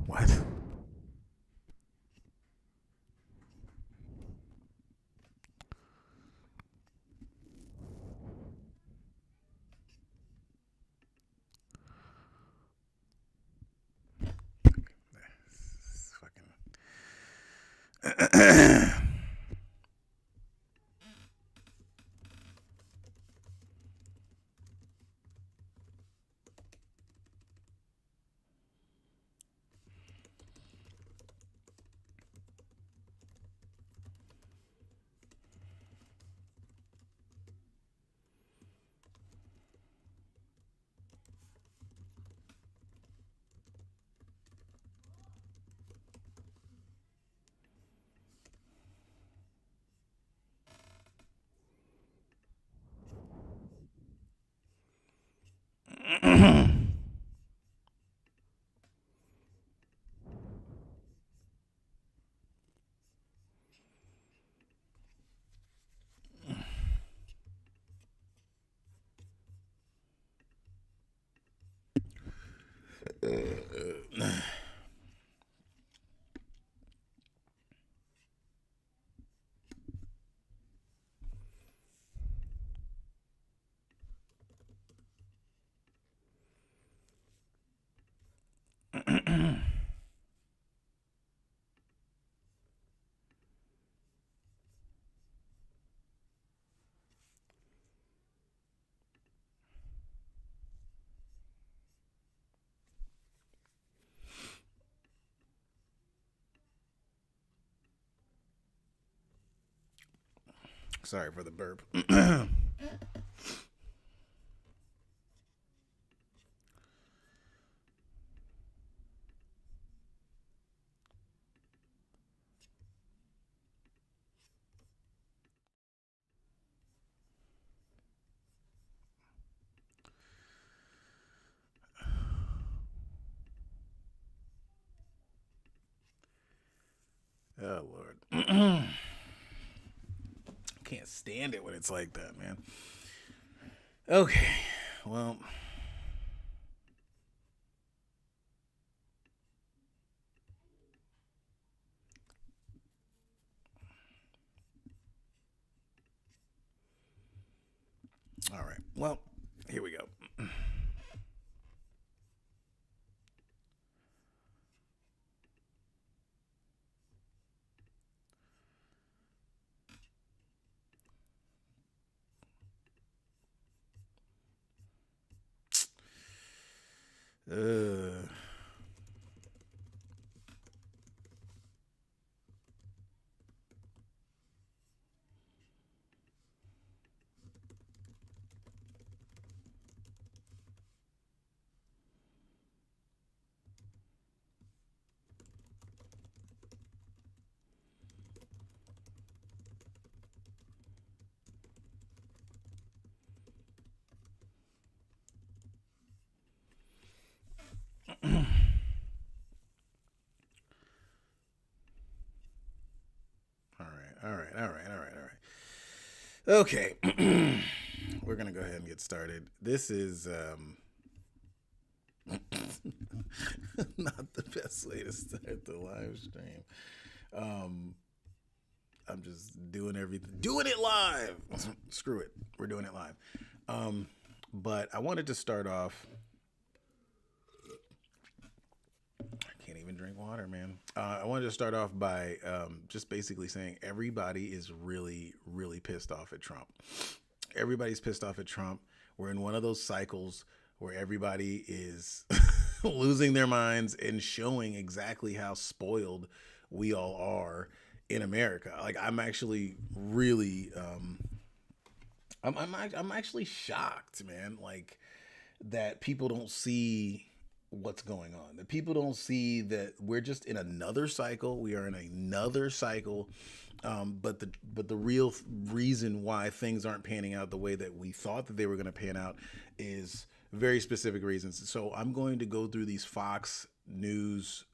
What? This fucking. Sorry for the burp. Oh Lord. Can't stand it when it's like that, man. Okay. Well, all right. Well, here we go. Uh, all right. All right. All right. All right. All right. Okay. We're going to go ahead and get started. This is not the best way to start the live stream. Um, I'm just doing it live. Screw it. We're doing it live. But I wanted to start off. I can't even drink water, man. I wanted to start off by just basically saying everybody is really, really pissed off at Trump. Everybody's pissed off at Trump. We're in one of those cycles where everybody is losing their minds and showing exactly how spoiled we all are in America. Like I'm actually really, I'm actually shocked, man. Like that people don't see what's going on. That people don't see that we're just in another cycle. We are in another cycle. But the real reason why things aren't panning out the way that we thought that they were going to pan out is very specific reasons. So I'm going to go through these Fox News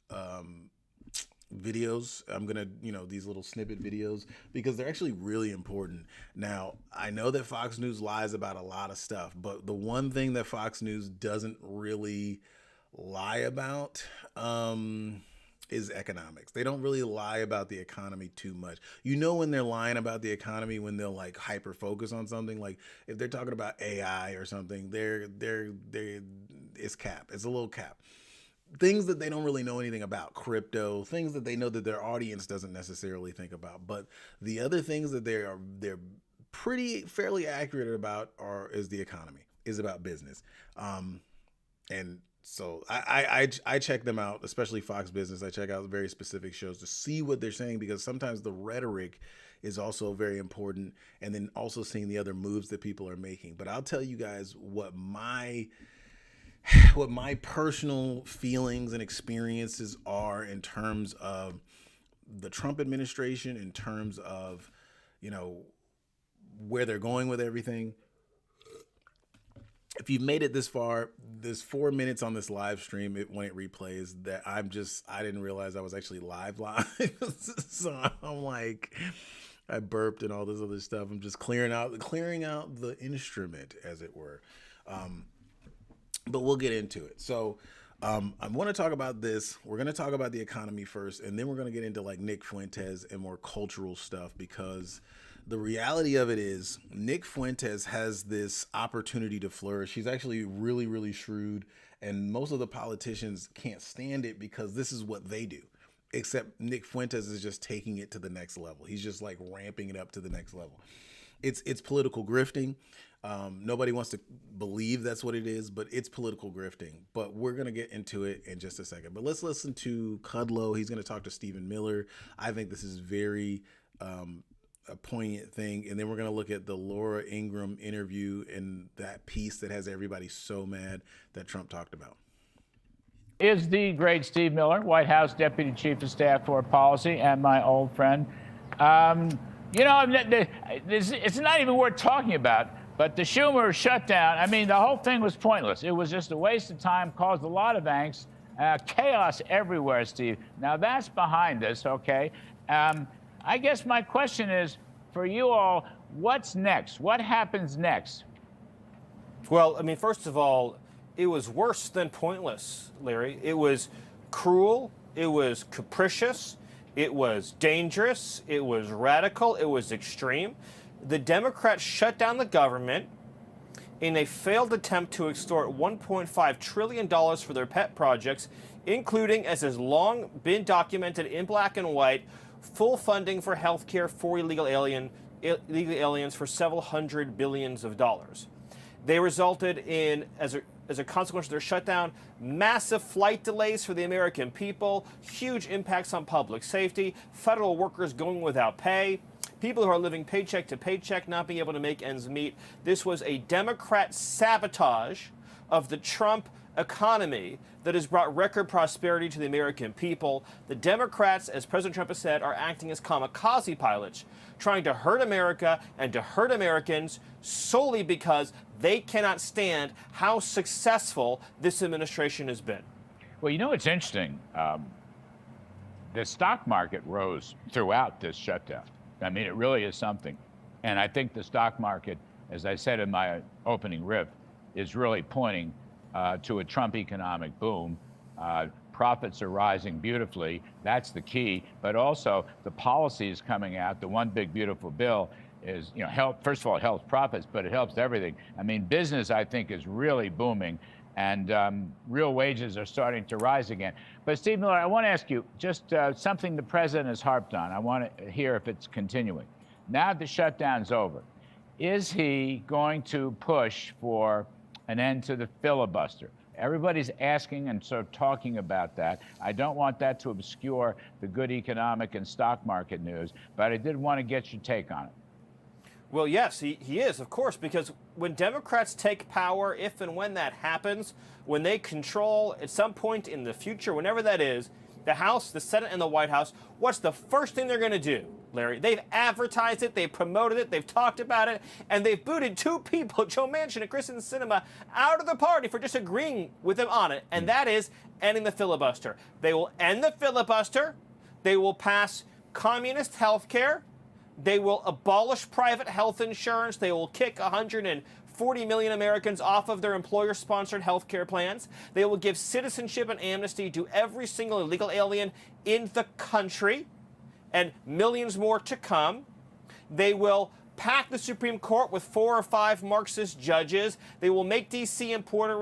videos. I'm gonna, these little snippet videos, because they're actually really important. Now, I know that Fox News lies about a lot of stuff, but the one thing that Fox News doesn't really lie about is economics. They don't really lie about the economy too much. When they're lying about the economy, when they'll like hyper focus on something, like if they're talking about AI or something, it's cap. It's a little cap. Things that they don't really know anything about, crypto, things that they know that their audience doesn't necessarily think about. But the other things that they're pretty fairly accurate about is the economy, is about business. And so I check them out, especially Fox Business. I check out very specific shows to see what they're saying, because sometimes the rhetoric is also very important, and then also seeing the other moves that people are making. But I'll tell you guys what my personal feelings and experiences are in terms of the Trump administration, in terms of, where they're going with everything. If you've made it this far, there's 4 minutes on this live stream when it replays that I didn't realize I was actually live. So I'm like, I burped and all this other stuff. I'm just clearing out the instrument, as it were. But we'll get into it. So I want to talk about this. We're going to talk about the economy first, and then we're going to get into like Nick Fuentes and more cultural stuff, because the reality of it is Nick Fuentes has this opportunity to flourish. He's actually really, really shrewd, and most of the politicians can't stand it because this is what they do. Except Nick Fuentes is just taking it to the next level. He's just like ramping it up to the next level. It's political grifting. Nobody wants to believe that's what it is, but it's political grifting. But we're going to get into it in just a second. But let's listen to Kudlow. He's going to talk to Stephen Miller. I think this is very a poignant thing. And then we're going to look at the Laura Ingraham interview and that piece that has everybody so mad that Trump talked about. Is the great Steve Miller, White House Deputy Chief of Staff for Policy, and my old friend. It's not even worth talking about, but the Schumer shutdown, I mean, the whole thing was pointless. It was just a waste of time, caused a lot of angst, chaos everywhere, Steve. Now, that's behind us, okay? I guess my question is, for you all, what's next? What happens next? Well, I mean, first of all, it was worse than pointless, Larry. It was cruel. It was capricious. It was dangerous. It was radical. It was extreme. The Democrats shut down the government in a failed attempt to extort $1.5 trillion for their pet projects, including, as has long been documented in black and white, full funding for health care for illegal aliens for several hundred billions of dollars. They resulted in, as a consequence of their shutdown, massive flight delays for the American people, huge impacts on public safety, federal workers going without pay, people who are living paycheck to paycheck, not being able to make ends meet. This was a Democrat sabotage of the Trump economy that has brought record prosperity to the American people. The Democrats, as President Trump has said, are acting as kamikaze pilots, trying to hurt America and to hurt Americans solely because they cannot stand how successful this administration has been. Well, it's interesting. The stock market rose throughout this shutdown. I mean, it really is something. And I think the stock market, as I said in my opening riff, is really pointing to a Trump economic boom. Profits are rising beautifully. That's the key. But also the policies coming out, the one big beautiful bill is, first of all, it helps profits, but it helps everything. I mean, business, I think, is really booming, and real wages are starting to rise again. But Steve Miller, I want to ask you just something the president has harped on. I want to hear if it's continuing. Now the shutdown's over, is he going to push for an end to the filibuster? Everybody's asking and sort of talking about that. I don't want that to obscure the good economic and stock market news, but I did want to get your take on it. Well, yes, he is, of course, because when Democrats take power, if and when that happens, when they control at some point in the future, whenever that is, the House, the Senate, and the White House, what's the first thing they're going to do, Larry? They've advertised it, they've promoted it, they've talked about it, and they've booted two people, Joe Manchin and Kristen Sinema, out of the party for disagreeing with them on it, and that is ending the filibuster. They will end the filibuster. They will pass communist health care. They will abolish private health insurance. They will kick 140 million Americans off of their employer-sponsored health care plans. They will give citizenship and amnesty to every single illegal alien in the country, and millions more to come. They will pack the Supreme Court with 4 or 5 Marxist judges. They will make D.C. and Puerto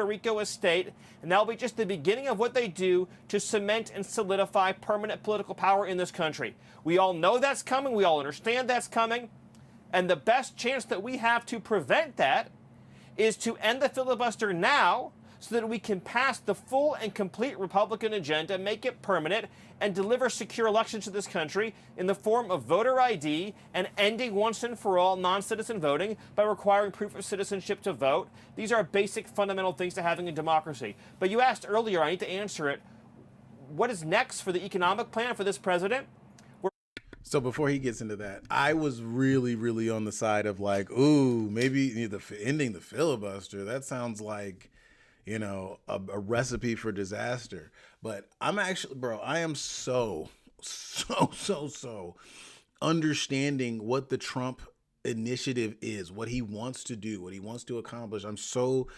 Rico a state, and that'll be just the beginning of what they do to cement and solidify permanent political power in this country. We all know that's coming. We all understand that's coming. And the best chance that we have to prevent that is to end the filibuster now so that we can pass the full and complete Republican agenda, make it permanent, and deliver secure elections to this country in the form of voter ID and ending once and for all non-citizen voting by requiring proof of citizenship to vote. These are basic fundamental things to having a democracy. But you asked earlier, I need to answer it. What is next for the economic plan for this president? So before he gets into that, I was really, really on the side of like, ooh, maybe ending the filibuster. That sounds like, you know, a recipe for disaster. But I'm actually, bro, I am so understanding what the Trump initiative is, what he wants to do, what he wants to accomplish. I'm so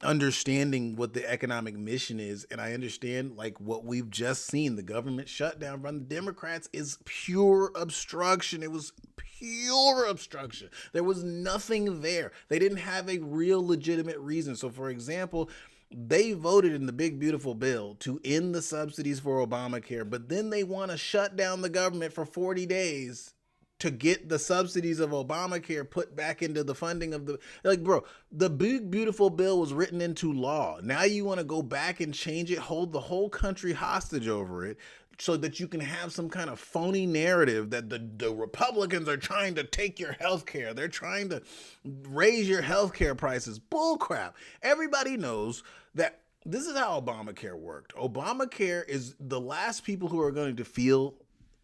understanding what the economic mission is, and I understand like what we've just seen. The government shutdown from the Democrats is pure obstruction. It was pure obstruction. There was nothing there. They didn't have a real legitimate reason. So for example, they voted in the big beautiful bill to end the subsidies for Obamacare, but then they want to shut down the government for 40 days to get the subsidies of Obamacare put back into the funding of the, like, bro, the big beautiful bill was written into law. Now you want to go back and change it, hold the whole country hostage over it so that you can have some kind of phony narrative that the Republicans are trying to take your health care. They're trying to raise your health care prices. Bull crap. Everybody knows that this is how Obamacare worked. Obamacare is the last people who are going to feel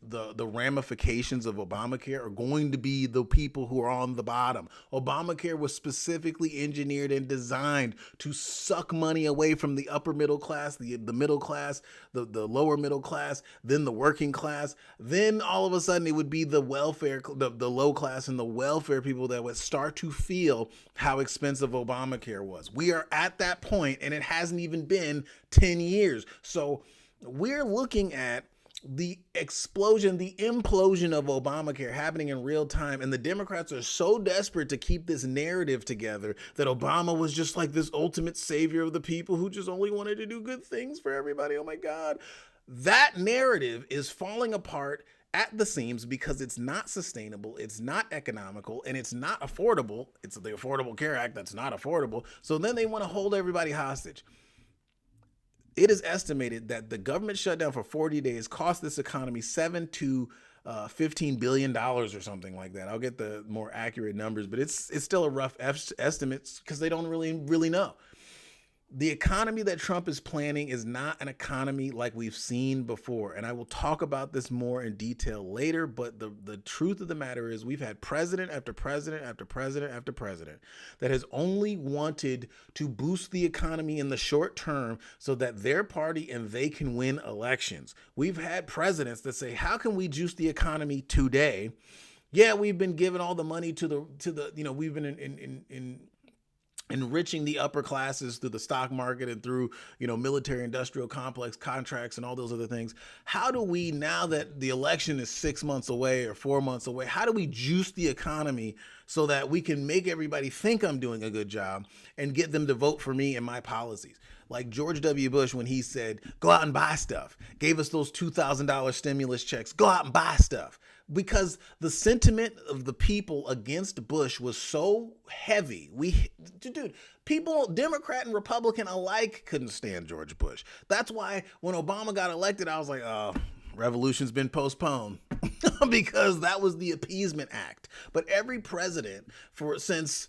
the ramifications of Obamacare are going to be the people who are on the bottom. Obamacare was specifically engineered and designed to suck money away from the upper middle class, the middle class, the lower middle class, then the working class. Then all of a sudden it would be the welfare, the low class and the welfare people that would start to feel how expensive Obamacare was. We are at that point, and it hasn't even been 10 years. So we're looking at the explosion, the implosion of Obamacare happening in real time. And the Democrats are so desperate to keep this narrative together that Obama was just like this ultimate savior of the people who just only wanted to do good things for everybody. Oh my God. That narrative is falling apart at the seams because it's not sustainable, it's not economical, and it's not affordable. It's the Affordable Care Act that's not affordable. So then they want to hold everybody hostage. It is estimated that the government shutdown for 40 days cost this economy $7 to $15 billion or something like that. I'll get the more accurate numbers, but it's still a rough estimate because they don't really know. The economy that Trump is planning is not an economy like we've seen before. And I will talk about this more in detail later. But the truth of the matter is we've had president after president after president after president that has only wanted to boost the economy in the short term so that their party and they can win elections. We've had presidents that say, how can we juice the economy today? Yeah, we've been giving all the money to the you know, we've been enriching the upper classes through the stock market and through, you know, military industrial complex contracts and all those other things. How do we, now that the election is 6 months away or 4 months away, how do we juice the economy so that we can make everybody think I'm doing a good job and get them to vote for me and my policies? Like George W. Bush, when he said, go out and buy stuff, gave us those $2,000 stimulus checks, go out and buy stuff. Because the sentiment of the people against Bush was so heavy. People, Democrat and Republican alike, couldn't stand George Bush. That's why when Obama got elected, I was like, oh, revolution's been postponed. because that was the appeasement act. But every president since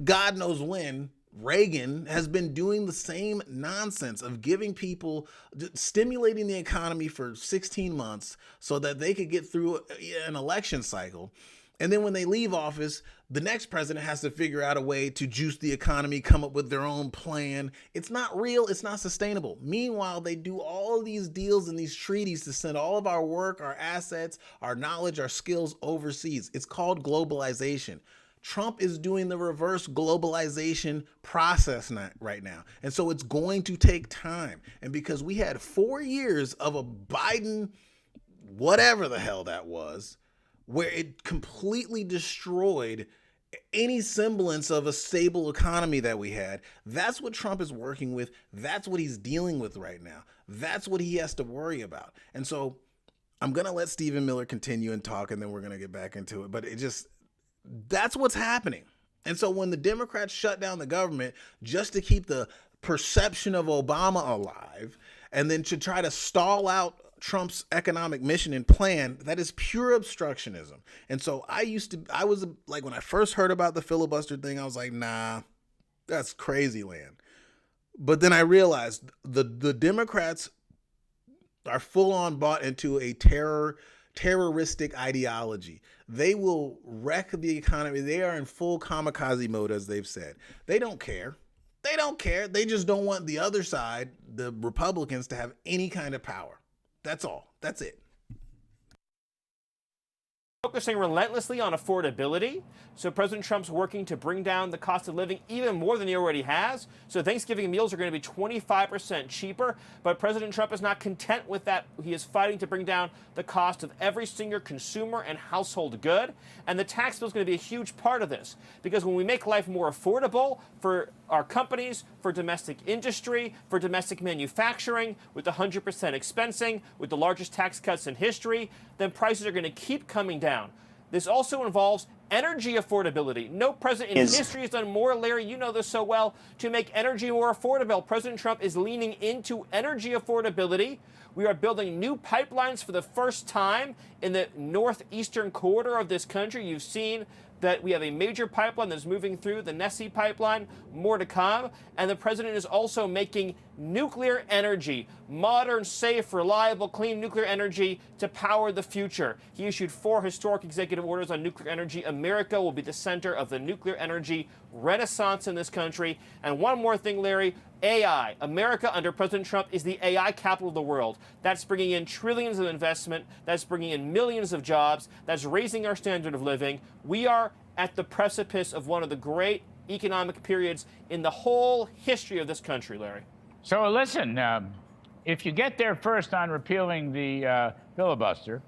God knows when, Reagan has been doing the same nonsense of giving people, stimulating the economy for 16 months so that they could get through an election cycle. And then when they leave office, the next president has to figure out a way to juice the economy, come up with their own plan. It's not real. It's not sustainable. Meanwhile, they do all of these deals and these treaties to send all of our work, our assets, our knowledge, our skills overseas. It's called globalization. Trump is doing the reverse globalization process right now. And so it's going to take time. And because we had 4 years of a Biden, whatever the hell that was, where it completely destroyed any semblance of a stable economy that we had. That's what Trump is working with. That's what he's dealing with right now. That's what he has to worry about. And so I'm going to let Stephen Miller continue and talk, and then we're going to get back into it. But that's what's happening. And so when the Democrats shut down the government just to keep the perception of Obama alive, and then to try to stall out Trump's economic mission and plan, that is pure obstructionism. And so I was like, when I first heard about the filibuster thing, I was like, nah, that's crazy land. But then I realized the Democrats are full on bought into a terroristic ideology. They will wreck the economy. They are in full kamikaze mode, as they've said. They don't care. They don't care. They just don't want the other side, the Republicans, to have any kind of power. That's all. That's it. Focusing relentlessly on affordability. So President Trump's working to bring down the cost of living even more than he already has. So Thanksgiving meals are going to be 25% cheaper. But President Trump is not content with that. He is fighting to bring down the cost of every single consumer and household good. And the tax bill is going to be a huge part of this. Because when we make life more affordable for our companies, for domestic industry, for domestic manufacturing, with 100% expensing, with the largest tax cuts in history, then prices are going to keep coming down. This also involves energy affordability. No president in history has done more, Larry, you know this so well, to make energy more affordable. President Trump is leaning into energy affordability. We are building new pipelines for the first time in the northeastern corridor of this country. You've seen that we have a major pipeline that's moving through, the Nessie pipeline, more to come. And the president is also making nuclear energy, modern, safe, reliable, clean nuclear energy to power the future. He issued 4 historic executive orders on nuclear energy. America will be the center of the nuclear energy renaissance in this country. And one more thing, Larry, AI. America under President Trump is the AI capital of the world. That's bringing in trillions of investment. That's bringing in millions of jobs. That's raising our standard of living. We are at the precipice of one of the great economic periods in the whole history of this country, Larry. So listen, if you get there first on repealing the filibuster,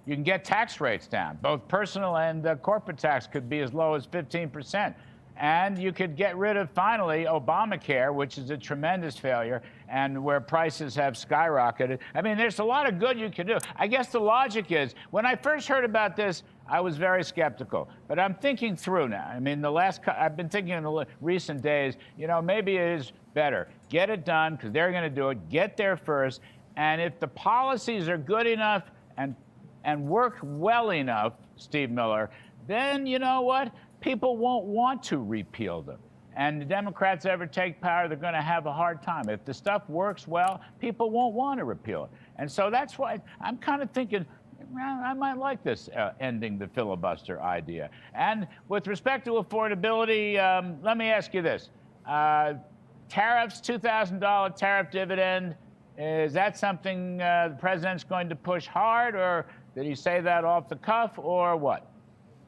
you can get tax rates down. Both personal and corporate tax could be as low as 15%. And you could get rid of, finally, Obamacare, which is a tremendous failure, and where prices have skyrocketed. I mean, there's a lot of good you can do. I guess the logic is, when I first heard about this, I was very skeptical. But I'm thinking through now. I mean, I've been thinking in the recent days, maybe it is better. Get it done, because they're going to do it. Get there first. And if the policies are good enough and work well enough, Steve Miller, then you know what? People won't want to repeal them. And the Democrats ever take power, they're going to have a hard time. If the stuff works well, people won't want to repeal it. And so that's why I'm kind of thinking, well, I might like this ending the filibuster idea. And with respect to affordability, let me ask you this. Tariffs, $2,000 tariff dividend, is that something the president's going to push hard, or did he say that off the cuff, or what?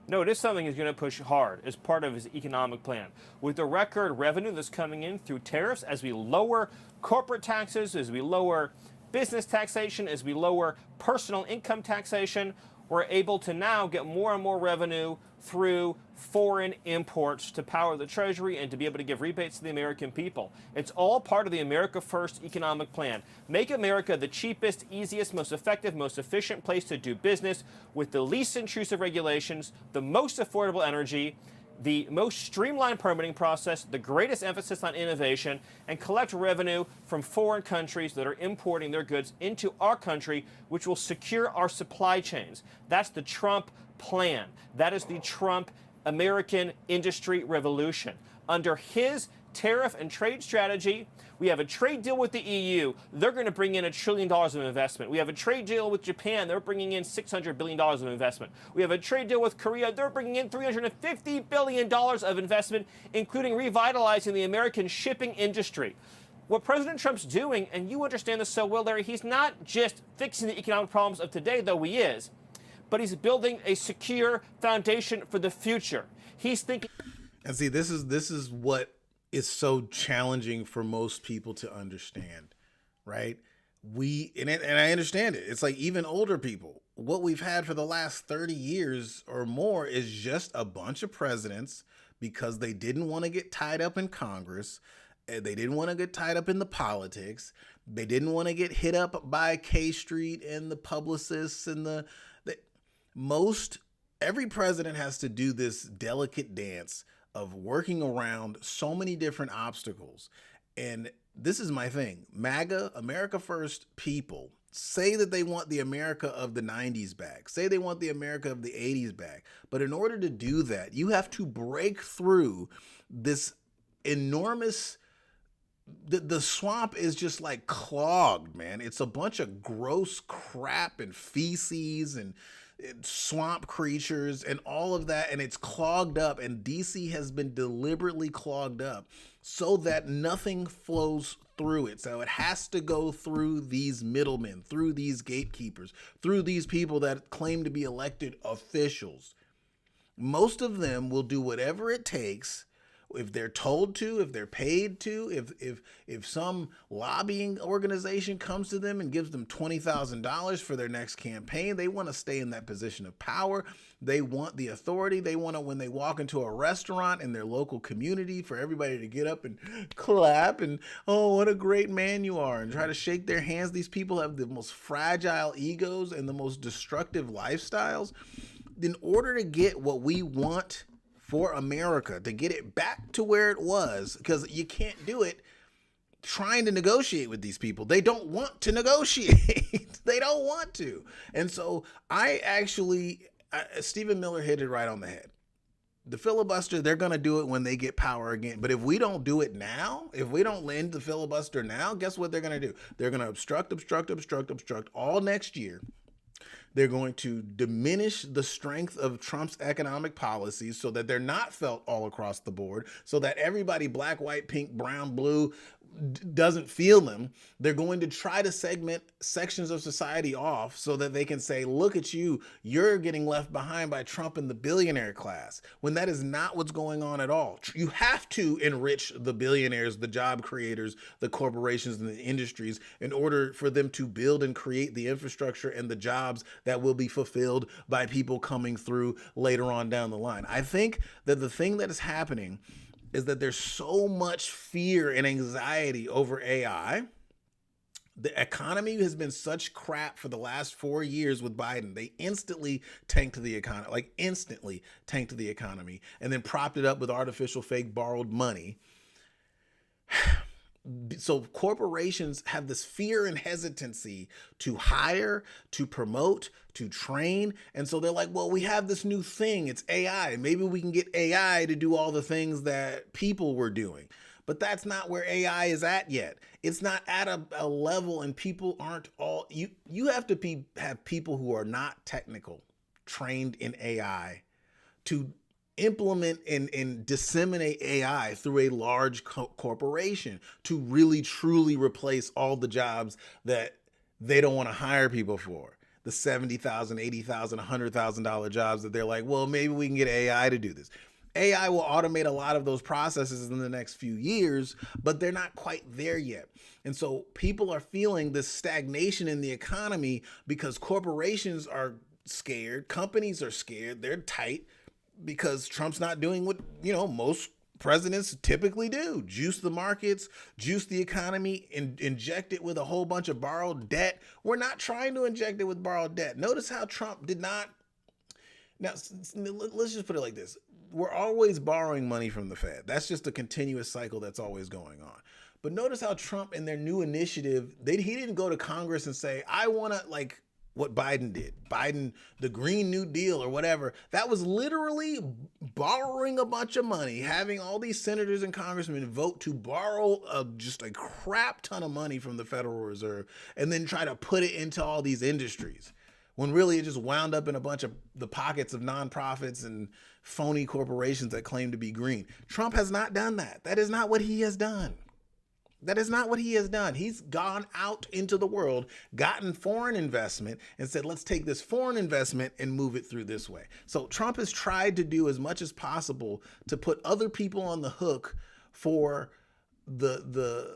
No, it is something he's going to push hard as part of his economic plan. With the record revenue that's coming in through tariffs, as we lower corporate taxes, as we lower business taxation, as we lower personal income taxation, we're able to now get more and more revenue through foreign imports to power the Treasury and to be able to give rebates to the American people. It's all part of the America First economic plan. Make America the cheapest, easiest, most effective, most efficient place to do business with the least intrusive regulations, the most affordable energy, the most streamlined permitting process, the greatest emphasis on innovation, and collect revenue from foreign countries that are importing their goods into our country, which will secure our supply chains. That's the Trump plan. That is the Trump American industry revolution. Under his tariff and trade strategy, we have a trade deal with the EU. They're going to bring in $1 trillion of investment. We have a trade deal with Japan. They're bringing in $600 billion of investment. We have a trade deal with Korea. They're bringing in $350 billion of investment, including revitalizing the American shipping industry. What President Trump's doing, and you understand this so well, Larry, he's not just fixing the economic problems of today, though he is, but he's building a secure foundation for the future. He's thinking. And see, this is what is so challenging for most people to understand, right? And I understand it. It's like even older people, what we've had for the last 30 years or more is just a bunch of presidents because they didn't want to get tied up in Congress. They didn't want to get tied up in the politics. They didn't want to get hit up by K Street and the publicists and every president has to do this delicate dance of working around so many different obstacles. And this is my thing. MAGA, America First people say that they want the America of the 90s back, say they want the America of the 80s back. But in order to do that, you have to break through this enormous, the swamp is just like clogged, man. It's a bunch of gross crap and feces and swamp creatures and all of that, and it's clogged up, and DC has been deliberately clogged up so that nothing flows through it. So it has to go through these middlemen, through these gatekeepers, through these people that claim to be elected officials. Most of them will do whatever it takes if they're told to, if they're paid to, if some lobbying organization comes to them and gives them $20,000 for their next campaign. They want to stay in that position of power. They want the authority. They want to, when they walk into a restaurant in their local community, for everybody to get up and clap and, oh, what a great man you are, and try to shake their hands. These people have the most fragile egos and the most destructive lifestyles. In order to get what we want for America, to get it back to where it was, because you can't do it trying to negotiate with these people. They don't want to negotiate. They don't want to. And so Stephen Miller hit it right on the head. The filibuster, they're going to do it when they get power again. But if we don't do it now, if we don't end the filibuster now, guess what they're going to do? They're going to obstruct all next year. They're going to diminish the strength of Trump's economic policies so that they're not felt all across the board, so that everybody, black, white, pink, brown, blue, doesn't feel them. They're going to try to segment sections of society off so that they can say, look at you, you're getting left behind by Trump and the billionaire class, when that is not what's going on at all. You have to enrich the billionaires, the job creators, the corporations and the industries in order for them to build and create the infrastructure and the jobs that will be fulfilled by people coming through later on down the line. I think that the thing that is happening is that there's so much fear and anxiety over AI. The economy has been such crap for the last 4 years with Biden. They instantly tanked the economy, and then propped it up with artificial fake borrowed money. So corporations have this fear and hesitancy to hire, to promote, to train. And so they're like, well, we have this new thing. It's AI. Maybe we can get AI to do all the things that people were doing. But that's not where AI is at yet. It's not at a level, and people aren't all, you have to have people who are not technical, trained in AI to implement and disseminate AI through a large corporation to really truly replace all the jobs that they don't want to hire people for. The $70,000, $80,000, $100,000 jobs that they're like, well, maybe we can get AI to do this. AI will automate a lot of those processes in the next few years, but they're not quite there yet. And so people are feeling this stagnation in the economy because corporations are scared, companies are scared, they're tight, because Trump's not doing what, most presidents typically do: juice the markets, juice the economy, and inject it with a whole bunch of borrowed debt. We're not trying to inject it with borrowed debt. Notice how Trump did not. Now, let's just put it like this. we're always borrowing money from the Fed. That's just a continuous cycle that's always going on. But notice how Trump in their new initiative, he didn't go to Congress and say, I want to, like what Biden did. Biden, the Green New Deal or whatever, that was literally borrowing a bunch of money, having all these senators and congressmen vote to borrow just a crap ton of money from the Federal Reserve and then try to put it into all these industries, when really it just wound up in a bunch of the pockets of nonprofits and phony corporations that claim to be green. Trump has not done that. That is not what he has done. That is not what he has done. He's gone out into the world, gotten foreign investment, and said, let's take this foreign investment and move it through this way. So Trump has tried to do as much as possible to put other people on the hook for the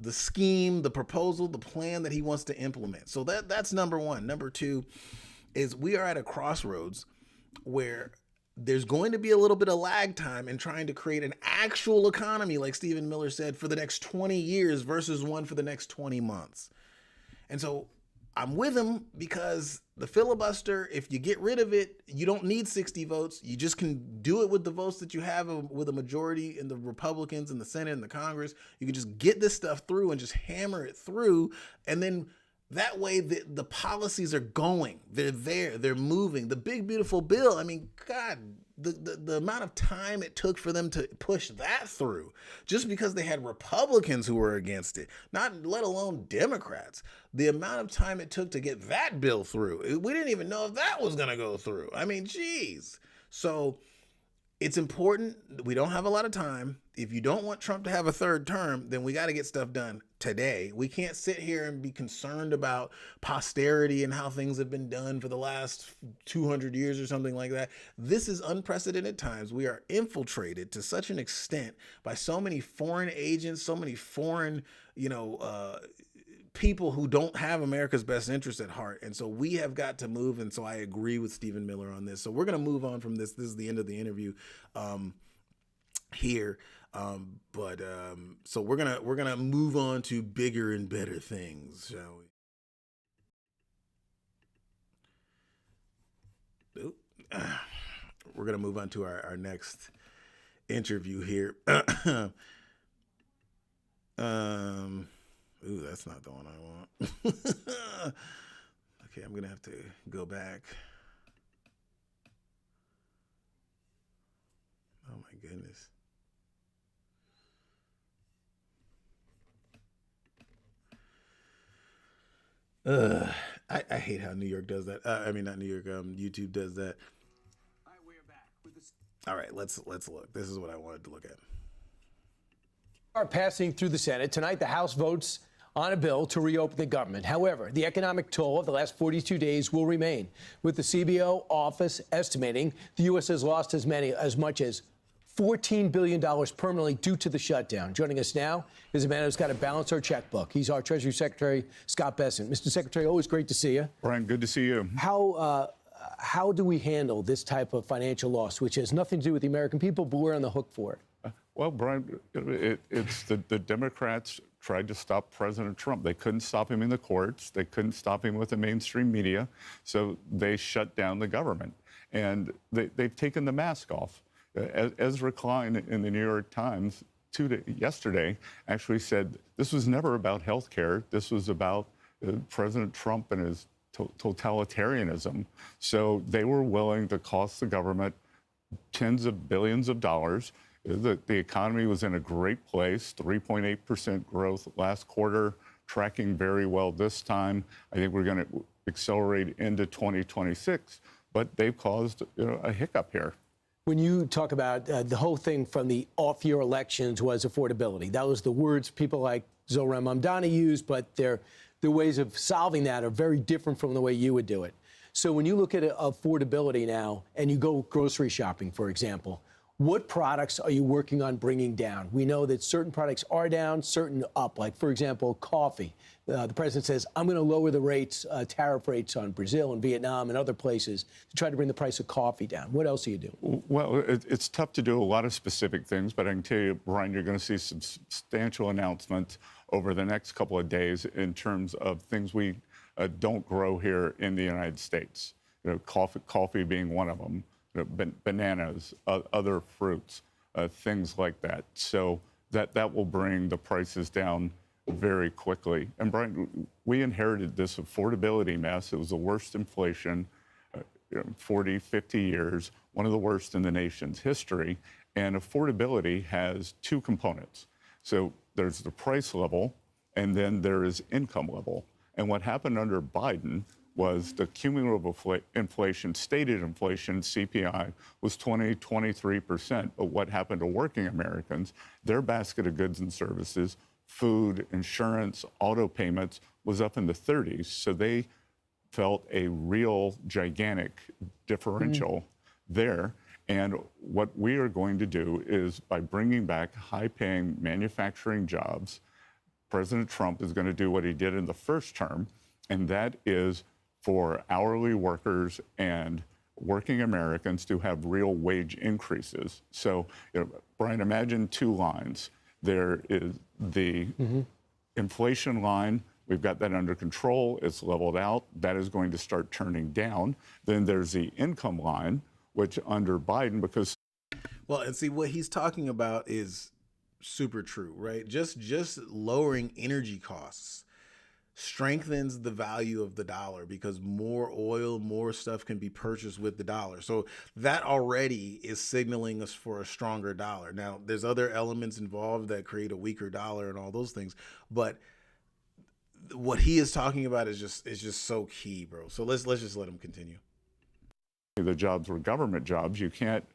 scheme, the proposal, the plan that he wants to implement. So that's number one. Number two is we are at a crossroads where there's going to be a little bit of lag time in trying to create an actual economy, like Stephen Miller said, for the next 20 years versus one for the next 20 months. And so I'm with him because the filibuster, if you get rid of it, you don't need 60 votes. You just can do it with the votes that you have with a majority in the Republicans and the Senate and the Congress. You can just get this stuff through and just hammer it through. And then that way the policies are going. They're there. They're moving. The big, beautiful bill. I mean, God, the amount of time it took for them to push that through just because they had Republicans who were against it, not let alone Democrats. The amount of time it took to get that bill through. We didn't even know if that was going to go through. I mean, geez. So it's important. We don't have a lot of time. If you don't want Trump to have a third term, then we got to get stuff done today. We can't sit here and be concerned about posterity and how things have been done for the last 200 years or something like that. This is unprecedented times. We are infiltrated to such an extent by so many foreign agents, so many foreign, people who don't have America's best interest at heart. And so we have got to move. And so I agree with Stephen Miller on this. So we're going to move on from this. This is the end of the interview here. So we're going to move on to bigger and better things, shall we? We're going to move on to our next interview here. Ooh, that's not the one I want. Okay, I'm going to have to go back. Oh, my goodness. I hate how New York does that. I mean, not New York. YouTube does that. All right, we're back with this. All right, let's look. This is what I wanted to look at. Are passing through the Senate tonight. The House votes on a bill to reopen the government. However, the economic toll of the last 42 days will remain, with the CBO office estimating the U.S. has lost as much as $14 billion permanently due to the shutdown. Joining us now is a man who's got to balance our checkbook. He's our Treasury Secretary, Scott Bessent. Mr. Secretary, always great to see you. Brian, good to see you. How do we handle this type of financial loss, which has nothing to do with the American people, but we're on the hook for it? Well, Brian, it's the Democrats tried to stop President Trump. They couldn't stop him in the courts. They couldn't stop him with the mainstream media. So they shut down the government. And they've taken the mask off. Ezra Klein in the New York Times yesterday actually said this was never about health care. This was about President Trump and his totalitarianism. So they were willing to cost the government tens of billions of dollars. The economy was in a great place, 3.8% growth last quarter, tracking very well this time. I think we're going to accelerate into 2026, but they've caused a hiccup here. When you talk about the whole thing from the off-year elections was affordability. That was the words people like Zohran Mamdani used, but the ways of solving that are very different from the way you would do it. So when you look at affordability now and you go grocery shopping, for example, what products are you working on bringing down? We know that certain products are down, certain up. Like, for example, coffee. The president says, I'm going to lower the rates, tariff rates on Brazil and Vietnam and other places to try to bring the price of coffee down. What else are you doing? Well, it's tough to do a lot of specific things, but I can tell you, Brian, you're going to see some substantial announcements over the next couple of days in terms of things we don't grow here in the United States. Coffee being one of them. bananas, other fruits, things like that. So that will bring the prices down very quickly. And Brian, we inherited this affordability mess. It was the worst inflation 40, 50 years, one of the worst in the nation's history. And affordability has two components. So there's the price level, and then there is income level. And what happened under Biden was the cumulative inflation, stated inflation, CPI, was 20, 23%. But what happened to working Americans, their basket of goods and services, food, insurance, auto payments, was up in the 30s. So they felt a real gigantic differential there. And what we are going to do is, by bringing back high-paying manufacturing jobs, President Trump is going to do what he did in the first term, and that is for hourly workers and working Americans to have real wage increases. So, Brian, imagine two lines. There is the inflation line. We've got that under control. It's leveled out. That is going to start turning down. Then there's the income line, which under Biden, because... Well, and see, what he's talking about is super true, right? Just lowering energy costs strengthens the value of the dollar, because more oil, more stuff can be purchased with the dollar. So that already is signaling us for a stronger dollar. Now, there's other elements involved that create a weaker dollar and all those things, but what he is talking about is just so key, bro. So let's just let him continue. The jobs were government jobs. You can't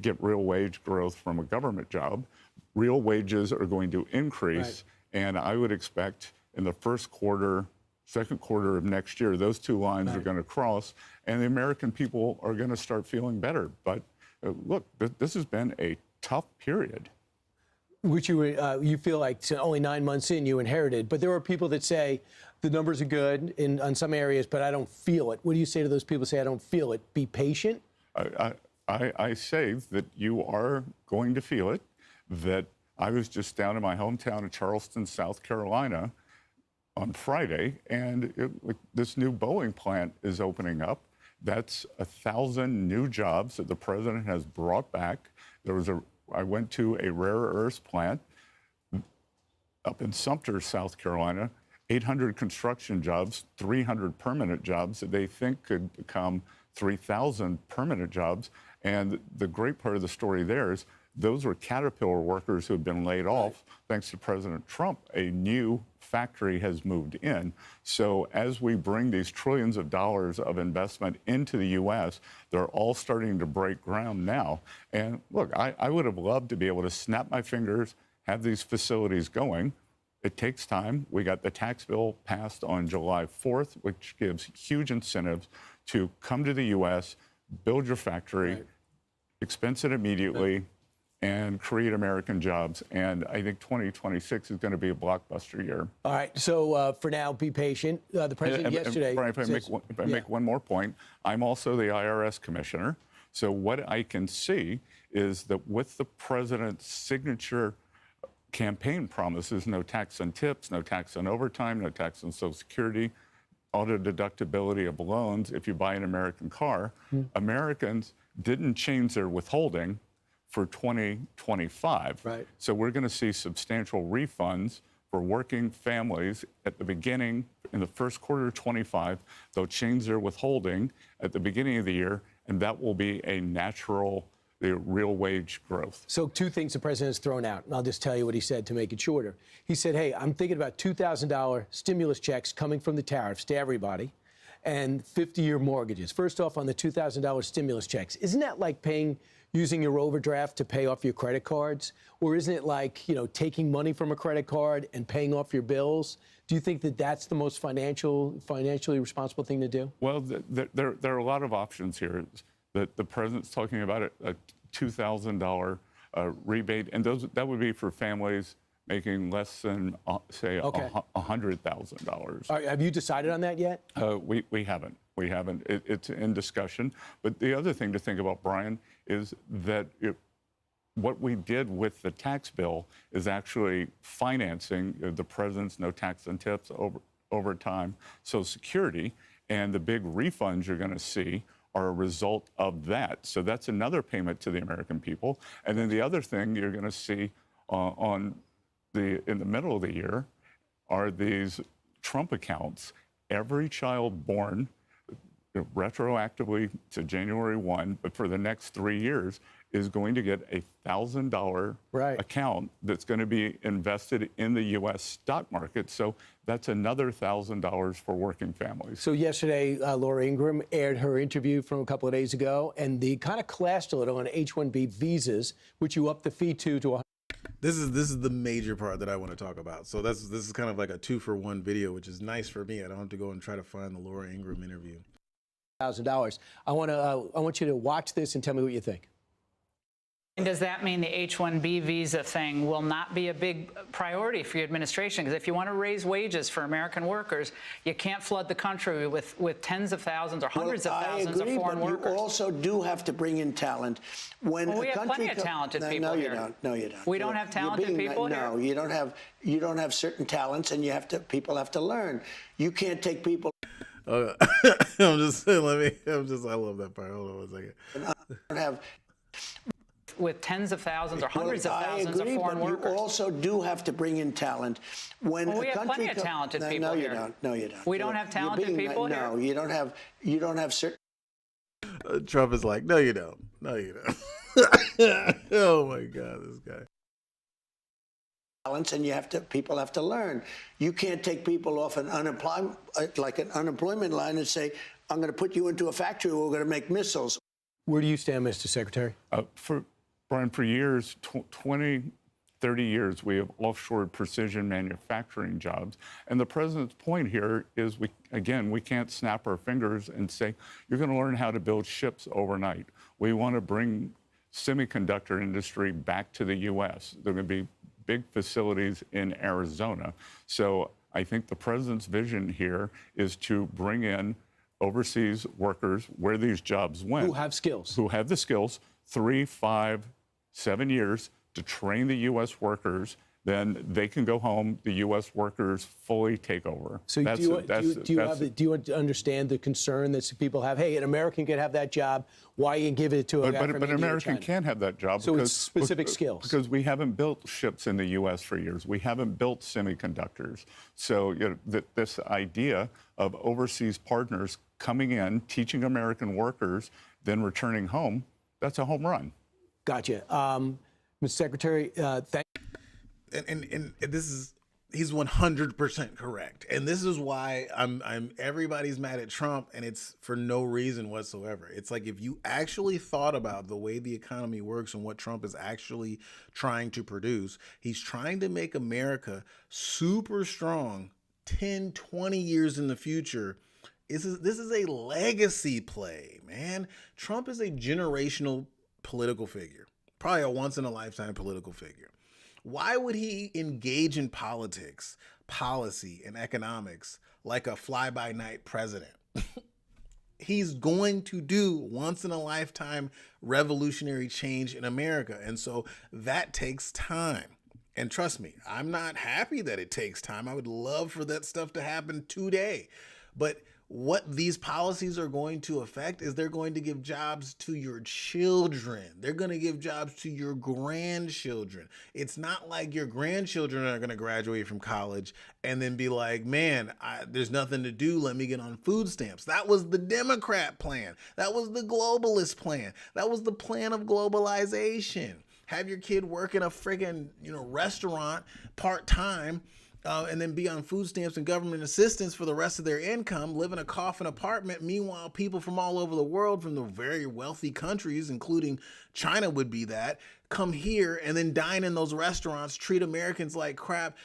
get real wage growth from a government job. Real wages are going to increase, right. And I would expect in the first quarter, second quarter of next year, those two lines are going to cross, and the American people are going to start feeling better. But look, this has been a tough period. Which you feel like only 9 months in you inherited, but there are people that say the numbers are good on some areas, but I don't feel it. What do you say to those people who say I don't feel it? Be patient? I say that you are going to feel it, that I was just down in my hometown of Charleston, South Carolina on Friday, and this new Boeing plant is opening up. That's 1,000 new jobs that the president has brought back. I went to a rare earths plant up in Sumter, South Carolina, 800 construction jobs, 300 permanent jobs that they think could become 3,000 permanent jobs. And the great part of the story there is those were Caterpillar workers who had been laid off. Thanks to President Trump, a new factory has moved in. So as we bring these trillions of dollars of investment into the U.S., they're all starting to break ground now. And look, I would have loved to be able to snap my fingers, have these facilities going. It takes time. We got the tax bill passed on July 4th, which gives huge incentives to come to the U.S., build your factory, expense it immediately, and create American jobs. And I think 2026 is going to be a blockbuster year. All right. So for now, be patient. The president yesterday... Brian, if I make one more point, I'm also the IRS commissioner. So what I can see is that with the president's signature campaign promises, no tax on tips, no tax on overtime, no tax on Social Security, auto deductibility of loans if you buy an American car, Americans didn't change their withholding for 2025. Right. So we're going to see substantial refunds for working families at the beginning, in the first quarter of 25. They'll change their withholding at the beginning of the year, and that will be a natural, real wage growth. So two things the president has thrown out, and I'll just tell you what he said to make it shorter. He said, hey, I'm thinking about $2,000 stimulus checks coming from the tariffs to everybody, and 50-year mortgages. First off, on the $2,000 stimulus checks, isn't that like using your overdraft to pay off your credit cards? Or isn't it like, taking money from a credit card and paying off your bills? Do you think that that's the most financially responsible thing to do? Well, there are a lot of options here. The president's talking about a $2,000 rebate, and that would be for families making less than, say, $100,000. Have you decided on that yet? We haven't. We haven't. It's in discussion. But the other thing to think about, Brian, is that what we did with the tax bill is actually financing the president's no tax on tips, overtime, Social Security, and the big refunds you're going to see are a result of that. So that's another payment to the American people. And then the other thing you're going to see in the middle of the year are these Trump accounts. Every child born retroactively to January 1, but for the next 3 years, is going to get a $1,000 account that's going to be invested in the U.S. stock market. So that's another $1,000 for working families. So yesterday, Laura Ingraham aired her interview from a couple of days ago, and they kind of clashed a little on H-1B visas, which you upped the fee to. This is the major part that I want to talk about. So this is kind of like a 2-for-1 video, which is nice for me. I don't have to go and try to find the Laura Ingraham interview. $1,000. I want you to watch this and tell me what you think. And does that mean the H-1B visa thing will not be a big priority for your administration? Because if you want to raise wages for American workers, you can't flood the country with tens of thousands or hundreds of thousands of foreign workers. You also do have to bring in talent. When we have plenty of talented people here. No, you don't. We don't have talented people here? No, you don't have certain talents, and people have to learn. You can't take people. I love that part. Hold on 1 second. With tens of thousands or hundreds of thousands of foreign workers. You also do have to bring in talent. When we have plenty of talented people here. No, you don't. We don't have talented people here? No, you don't have certain. Trump is like, no, you don't. No, you don't. Oh my God, this guy. And people have to learn. You can't take people off an unemployment line and say, I'm going to put you into a factory where we're going to make missiles. Where do you stand, Mr. Secretary? Brian, for years, 20, 30 years, we have offshored precision manufacturing jobs. And the president's point here is, we can't snap our fingers and say, you're going to learn how to build ships overnight. We want to bring semiconductor industry back to the U.S. There are going to be big facilities in Arizona. So I think the president's vision here is to bring in overseas workers where these jobs went. Who have skills. Who have the skills, 3, 5, 7 years to train the U.S. workers. Then they can go home. The U.S. workers fully take over. So do you understand the concern that people have? Hey, an American could have that job. Why you give it to a guy from India? But an American can't have that job. So it's specific skills. Because we haven't built ships in the U.S. for years. We haven't built semiconductors. So this idea of overseas partners coming in, teaching American workers, then returning home, that's a home run. Gotcha. Mr. Secretary, thank you. And he's 100% correct. And this is why everybody's mad at Trump, and it's for no reason whatsoever. It's like, if you actually thought about the way the economy works and what Trump is actually trying to produce, he's trying to make America super strong 10, 20 years in the future. This is a legacy play, man. Trump is a generational political figure, probably a once-in-a-lifetime political figure. Why would he engage in politics, policy, and economics like a fly-by-night president? He's going to do once-in-a-lifetime revolutionary change in America, and so that takes time. And trust me, I'm not happy that it takes time. I would love for that stuff to happen today. But what these policies are going to affect is they're going to give jobs to your children. They're going to give jobs to your grandchildren. It's not like your grandchildren are going to graduate from college and then be like, man, there's nothing to do. Let me get on food stamps. That was the Democrat plan. That was the globalist plan. That was the plan of globalization. Have your kid work in a friggin' restaurant part-time, and then be on food stamps and government assistance for the rest of their income, live in a coffin apartment. Meanwhile, people from all over the world, from the very wealthy countries, including China would be that, come here and then dine in those restaurants, treat Americans like crap,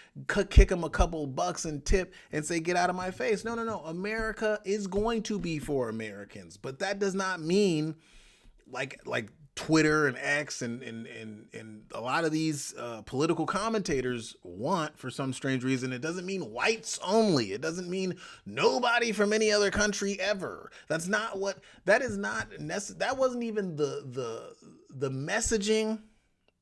kick them a couple bucks and tip and say, get out of my face. No. America is going to be for Americans, but that does not mean like Twitter and X and a lot of these political commentators want, for some strange reason. It doesn't mean whites only. It doesn't mean nobody from any other country ever. That wasn't even the messaging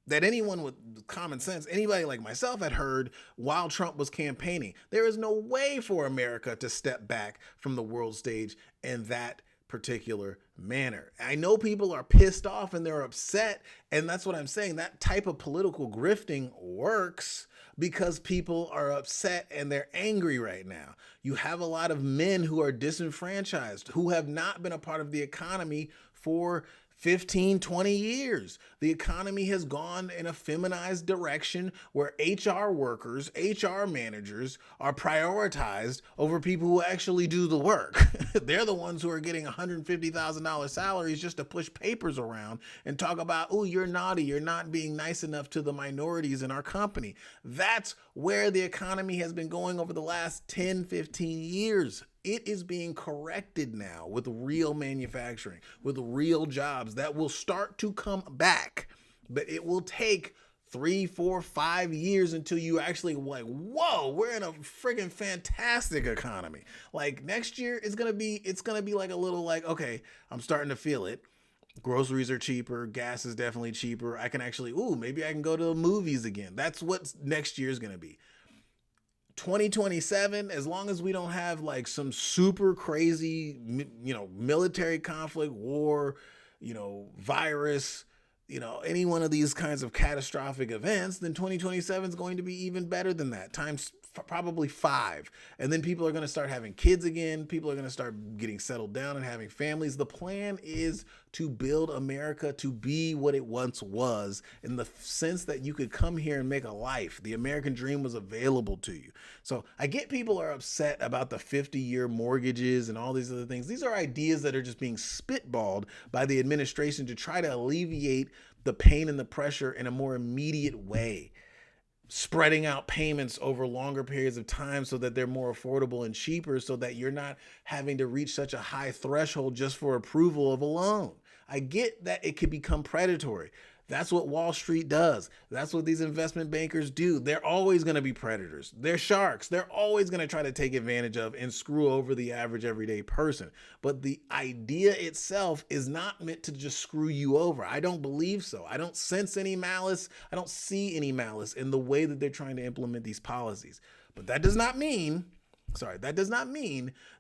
that anyone with common sense, anybody like myself, had heard while Trump was campaigning. There is no way for America to step back from the world stage in that particular manner. I know people are pissed off and they're upset, and that's what I'm saying. That type of political grifting works because people are upset and they're angry right now. You have a lot of men who are disenfranchised, who have not been a part of the economy for 15, 20 years. The economy has gone in a feminized direction where HR workers, HR managers are prioritized over people who actually do the work. They're the ones who are getting $150,000 salaries just to push papers around and talk about, oh, you're naughty, you're not being nice enough to the minorities in our company. That's where the economy has been going over the last 10, 15 years. It is being corrected now with real manufacturing, with real jobs that will start to come back. But it will take 3, 4, 5 years until you actually like, whoa, we're in a friggin' fantastic economy. Like next year, it's gonna be like a little like, okay, I'm starting to feel it. Groceries are cheaper. Gas is definitely cheaper. I can actually, maybe I can go to the movies again. That's what next year is gonna be. 2027, as long as we don't have like some super crazy, military conflict, war, virus, any one of these kinds of catastrophic events, then 2027 is going to be even better than that, times probably 5. And then people are going to start having kids again. People are going to start getting settled down and having families. The plan is to build America to be what it once was, in the sense that you could come here and make a life. The American dream was available to you. So I get people are upset about the 50-year mortgages and all these other things. These are ideas that are just being spitballed by the administration to try to alleviate the pain and the pressure in a more immediate way, spreading out payments over longer periods of time so that they're more affordable and cheaper, so that you're not having to reach such a high threshold just for approval of a loan. I get that it could become predatory. That's what Wall Street does. That's what these investment bankers do. They're always going to be predators. They're sharks. They're always going to try to take advantage of and screw over the average everyday person. But the idea itself is not meant to just screw you over. I don't believe so. I don't sense any malice. I don't see any malice in the way that they're trying to implement these policies. But that does not mean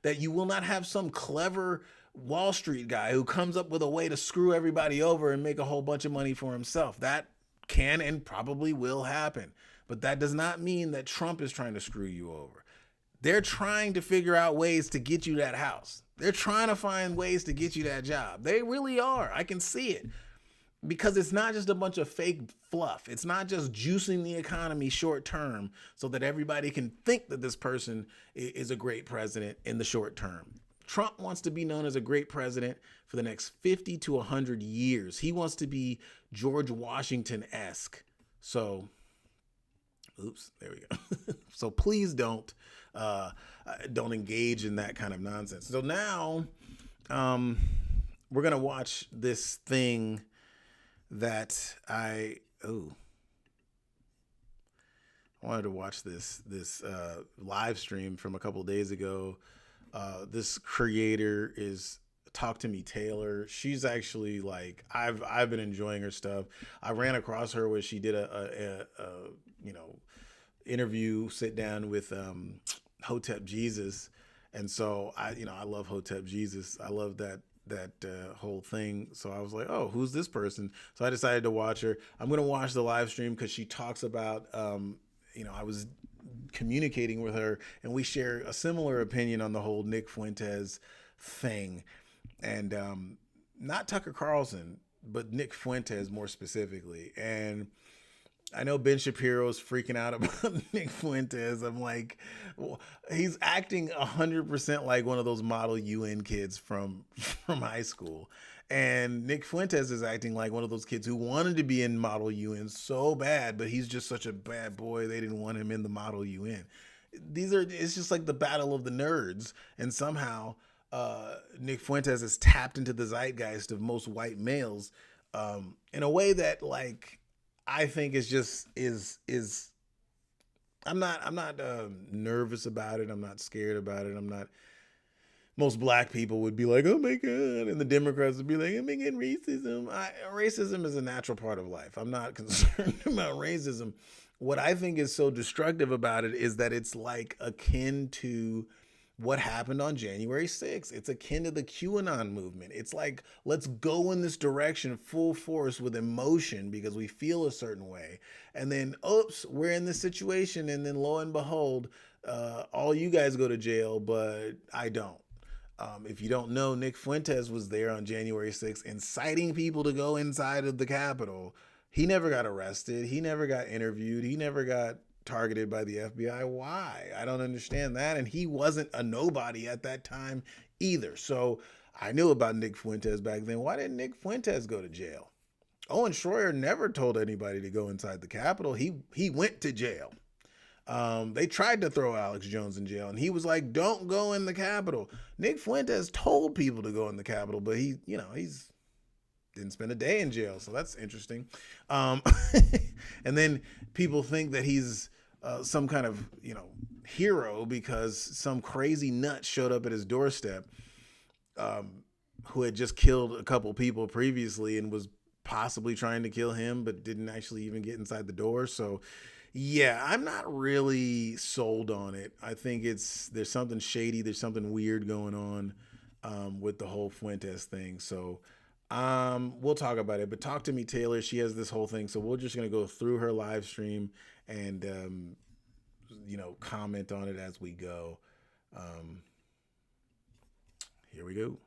that you will not have some clever Wall Street guy who comes up with a way to screw everybody over and make a whole bunch of money for himself. That can and probably will happen. But that does not mean that Trump is trying to screw you over. They're trying to figure out ways to get you that house. They're trying to find ways to get you that job. They really are. I can see it. Because it's not just a bunch of fake fluff. It's not just juicing the economy short term so that everybody can think that this person is a great president in the short term. Trump wants to be known as a great president for the next 50 to 100 years. He wants to be George Washington-esque. So, there we go. So please don't engage in that kind of nonsense. So now we're going to watch this thing that I wanted to watch this live stream from a couple of days ago. This creator is Talk to Me Taylor. She's actually like, I've been enjoying her stuff. I ran across her where she did a interview, sit down with Hotep Jesus, and so I love Hotep Jesus. I love that whole thing. So I was like, oh, who's this person? So I decided to watch her. I'm going to watch the live stream because she talks about, I was communicating with her and we share a similar opinion on the whole Nick Fuentes thing. And not Tucker Carlson, but Nick Fuentes more specifically. And I know Ben Shapiro's freaking out about Nick Fuentes. I'm like, well, he's acting 100% like one of those model UN kids from high school. And Nick Fuentes is acting like one of those kids who wanted to be in model UN so bad, but he's just such a bad boy. They didn't want him in the model UN. It's just like the battle of the nerds. And somehow Nick Fuentes has tapped into the zeitgeist of most white males in a way that, like, I think I'm not nervous about it. I'm not scared about it. Most black people would be like, oh my God. And the Democrats would be like, oh my God, racism. Racism is a natural part of life. I'm not concerned about racism. What I think is so destructive about it is that it's like akin to what happened on January 6th. It's akin to the QAnon movement. It's like, let's go in this direction full force with emotion because we feel a certain way. And then, oops, we're in this situation. And then lo and behold, all you guys go to jail, but I don't. If you don't know, Nick Fuentes was there on January 6th inciting people to go inside of the Capitol. He never got arrested. He never got interviewed. He never got targeted by the FBI. Why? I don't understand that. And he wasn't a nobody at that time either. So I knew about Nick Fuentes back then. Why didn't Nick Fuentes go to jail? Owen Schroyer never told anybody to go inside the Capitol. He went to jail. They tried to throw Alex Jones in jail, and he was like, don't go in the Capitol. Nick Fuentes told people to go in the Capitol, but he's didn't spend a day in jail. So that's interesting. And then people think that he's some kind of, hero because some crazy nut showed up at his doorstep who had just killed a couple people previously and was possibly trying to kill him, but didn't actually even get inside the door. So yeah, I'm not really sold on it. I think there's something shady. There's something weird going on with the whole Fuentes thing. So we'll talk about it, but talk to me, Taylor. She has this whole thing. So we're just going to go through her live stream and, comment on it as we go. Here we go.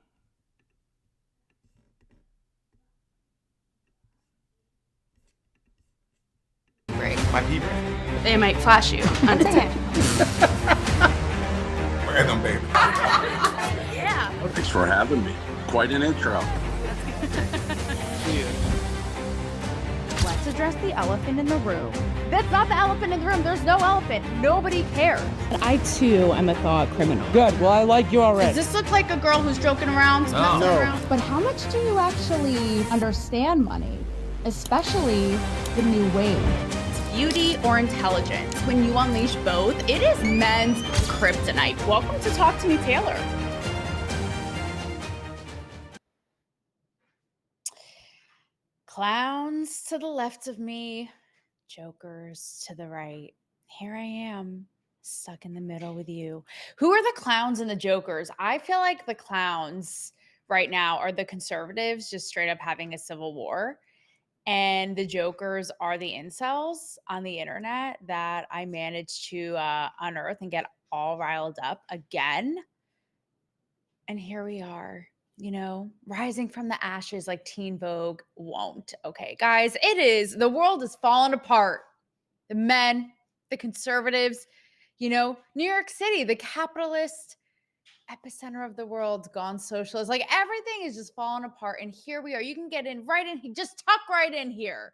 My people. They might flash you on a ticket. Random baby. Yeah. Thanks for having me. Quite an intro. Let's address the elephant in the room. That's not the elephant in the room. There's no elephant. Nobody cares. I too am a thought criminal. Good. Well, I like you already. Does this look like a girl who's joking around? No. But how much do you actually understand money? Especially the new wave. Beauty or intelligence? When you unleash both, it is men's kryptonite. Welcome to Talk to Me, Taylor. Clowns to the left of me, jokers to the right. Here I am, stuck in the middle with you. Who are the clowns and the jokers? I feel like the clowns right now are the conservatives just straight up having a civil war. And the jokers are the incels on the internet that I managed to unearth and get all riled up again. And here we are, rising from the ashes like Teen Vogue won't. Okay, guys, the world is falling apart. The men, the conservatives, New York City, the capitalist epicenter of the world, gone socialist. Like everything is just falling apart. And here we are. You can get in right in, just tuck right in here,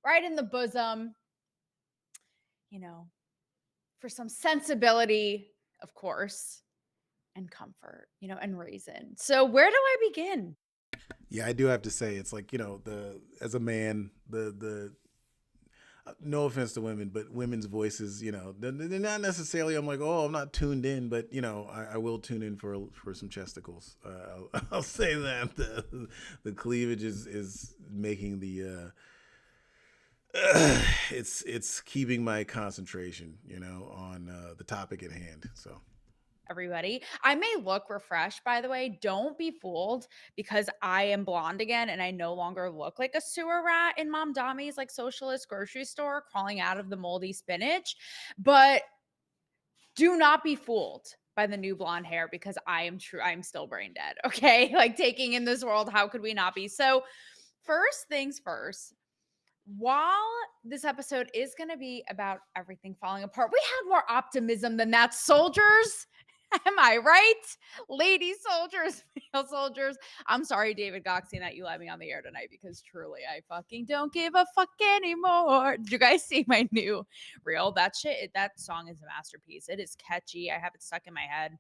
right in the bosom, for some sensibility, of course, and comfort, and reason. So where do I begin? Yeah, I do have to say, it's like, as a man, the no offense to women, but women's voices, they're not necessarily, I'm like, oh, I'm not tuned in, but, I will tune in for some chesticles. I'll say that the cleavage is making the, it's keeping my concentration, on the topic at hand. So. Everybody, I may look refreshed, by the way. Don't be fooled because I am blonde again and I no longer look like a sewer rat in Mom Dami's like socialist grocery store crawling out of the moldy spinach. But do not be fooled by the new blonde hair because I'm still brain dead. Okay. Like taking in this world, how could we not be? So first things first, while this episode is going to be about everything falling apart, we have more optimism than that, soldiers. Am I right? Lady soldiers, male soldiers. I'm sorry, David Goxine, that you let me on the air tonight because truly I fucking don't give a fuck anymore. Did you guys see my new reel? That song is a masterpiece. It is catchy. I have it stuck in my head.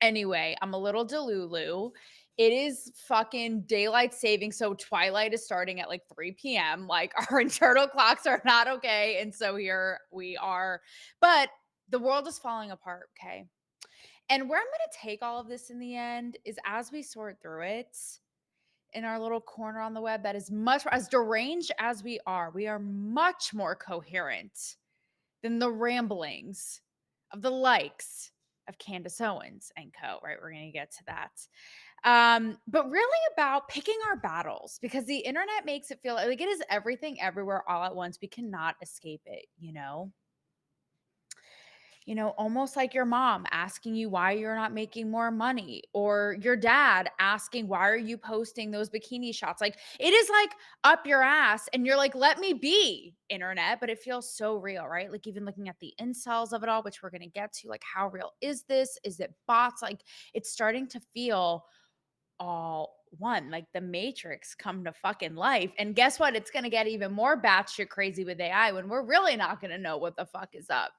Anyway, I'm a little delulu. It is fucking daylight saving. So twilight is starting at like 3 p.m. Like our internal clocks are not okay. And so here we are. But the world is falling apart, okay? And where I'm going to take all of this in the end is as we sort through it in our little corner on the web that is much, as deranged as we are much more coherent than the ramblings of the likes of Candace Owens and co, right? We're going to get to that. But really about picking our battles, because the internet makes it feel like it is everything everywhere all at once. We cannot escape it, almost like your mom asking you why you're not making more money, or your dad asking, why are you posting those bikini shots? Like, it is like up your ass, and you're like, let me be, internet. But it feels so real, right? Like, even looking at the incels of it all, which we're going to get to, like, how real is this? Is it bots? Like, it's starting to feel all one, like the Matrix come to fucking life. And guess what? It's going to get even more batshit crazy with AI, when we're really not going to know what the fuck is up.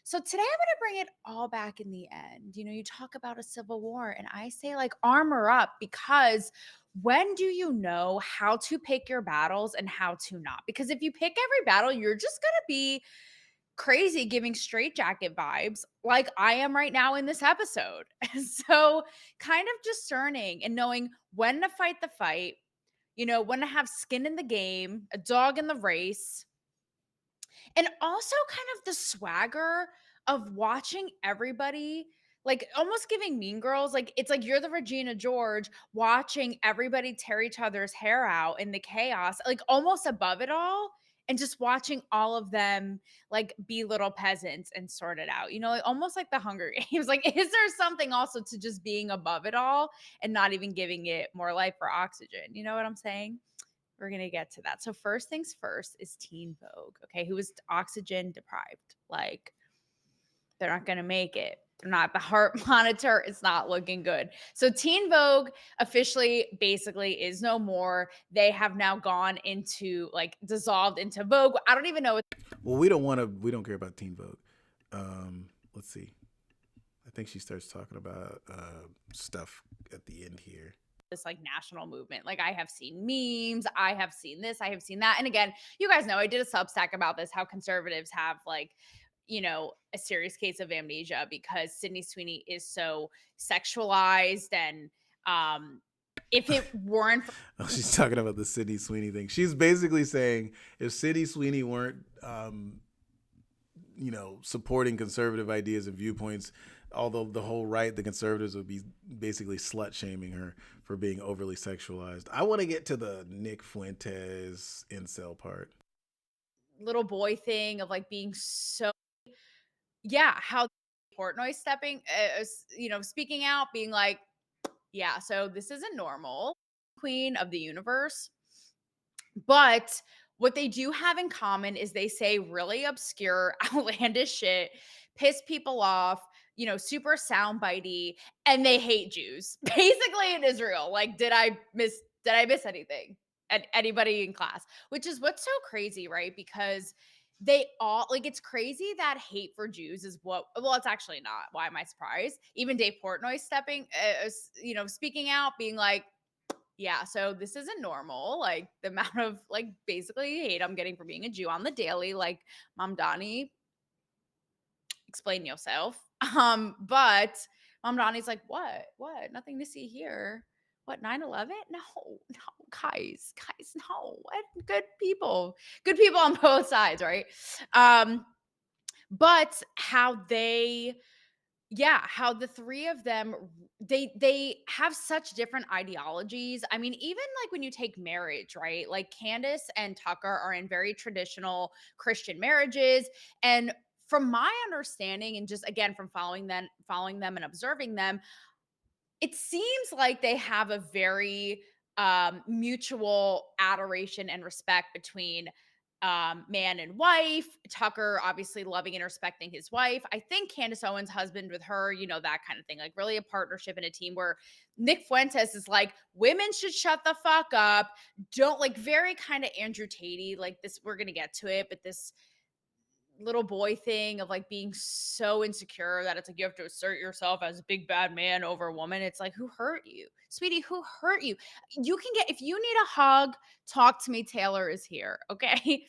So today I'm going to bring it all back in the end. You talk about a civil war, and I say, like, armor up, because when do you know how to pick your battles and how to not? Because if you pick every battle, you're just going to be crazy, giving straitjacket vibes like I am right now in this episode. So kind of discerning and knowing when to fight the fight, when to have skin in the game, a dog in the race, and also kind of the swagger of watching everybody, like, almost giving Mean Girls. Like, it's like you're the Regina George watching everybody tear each other's hair out in the chaos, like almost above it all, and just watching all of them like be little peasants and sort it out, like, almost like the Hunger Games. Like, is there something also to just being above it all and not even giving it more life or oxygen? You know what I'm saying? We're going to get to that. So first things first is Teen Vogue, okay, who is oxygen deprived. Like, they're not going to make it. They're not, the heart monitor is not looking good. So Teen Vogue officially basically is no more. They have now gone into, like, dissolved into Vogue. I don't even know what. Well, we don't care about Teen Vogue. Let's see. I think she starts talking about stuff at the end here. This, like, national movement. Like, I have seen memes, I have seen this, I have seen that. And again, you guys know I did a Substack about this, how conservatives have, like, a serious case of amnesia because Sydney Sweeney is so sexualized. And if it weren't for Oh, she's talking about the Sydney Sweeney thing. She's basically saying if Sydney Sweeney weren't supporting conservative ideas and viewpoints, although the whole right, the conservatives would be basically slut shaming her for being overly sexualized. I want to get to the Nick Fuentes incel part. little boy thing of, like, being so, how Portnoy speaking out, being like, yeah, so this isn't normal, queen of the universe. But what they do have in common is they say really obscure, outlandish shit, piss people off, super soundbitey, and they hate Jews. Basically in Israel. Like, did I miss anything? Anybody in class? Which is what's so crazy, right? Because they all, like, it's crazy that hate for Jews is well, it's actually not. Why am I surprised? Even Dave Portnoy speaking out, being like, yeah, so this isn't normal. Like, the amount of, like, basically hate I'm getting for being a Jew on the daily. Like, Mom Donnie, explain yourself. But Mom Donnie's like, what? Nothing to see here. What, 9/11? No, guys, no. What? Good people on both sides, right? But how the three of them, they have such different ideologies. I mean, even like when you take marriage, right? Like, Candace and Tucker are in very traditional Christian marriages, and from my understanding, and just again from following them and observing them, it seems like they have a very mutual adoration and respect between man and wife. Tucker obviously loving and respecting his wife. I think Candace Owens' husband with her, that kind of thing, like really a partnership and a team, where Nick Fuentes is like, women should shut the fuck up. Don't, like, very kind of Andrew Tatey, like this, we're going to get to it, but this little boy thing of, like, being so insecure that it's like you have to assert yourself as a big bad man over a woman. It's like, who hurt you, sweetie? Who hurt you? You can get, if you need a hug, talk to me. Taylor is here, okay?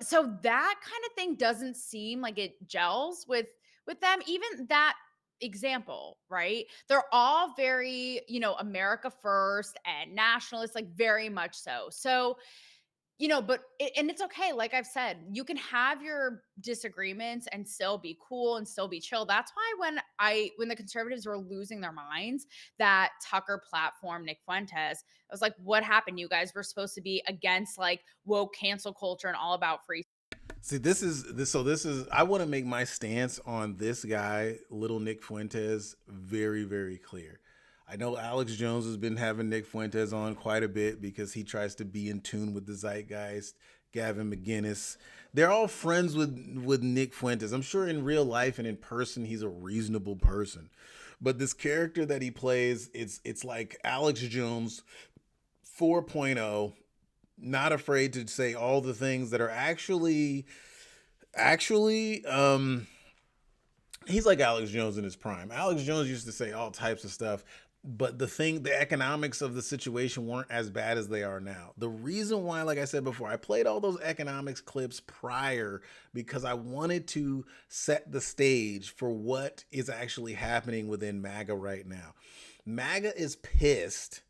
So that kind of thing doesn't seem like it gels with them. Even that example, right? They're all very, America first and nationalists, like, very much so. So but and it's okay. Like I've said, you can have your disagreements and still be cool and still be chill. That's why when the conservatives were losing their minds, that Tucker platform, Nick Fuentes, I was like, what happened? You guys were supposed to be against like woke cancel culture and all about free. See, this is I want to make my stance on this guy, little Nick Fuentes, very, very clear. I know Alex Jones has been having Nick Fuentes on quite a bit because he tries to be in tune with the zeitgeist. Gavin McGinnis, they're all friends with Nick Fuentes. I'm sure in real life and in person, he's a reasonable person. But this character that he plays, it's like Alex Jones 4.0, not afraid to say all the things that are actually he's like Alex Jones in his prime. Alex Jones used to say all types of stuff, but the economics of the situation weren't as bad as they are now. The reason why, like I said before, I played all those economics clips prior because I wanted to set the stage for what is actually happening within MAGA right now. MAGA is pissed.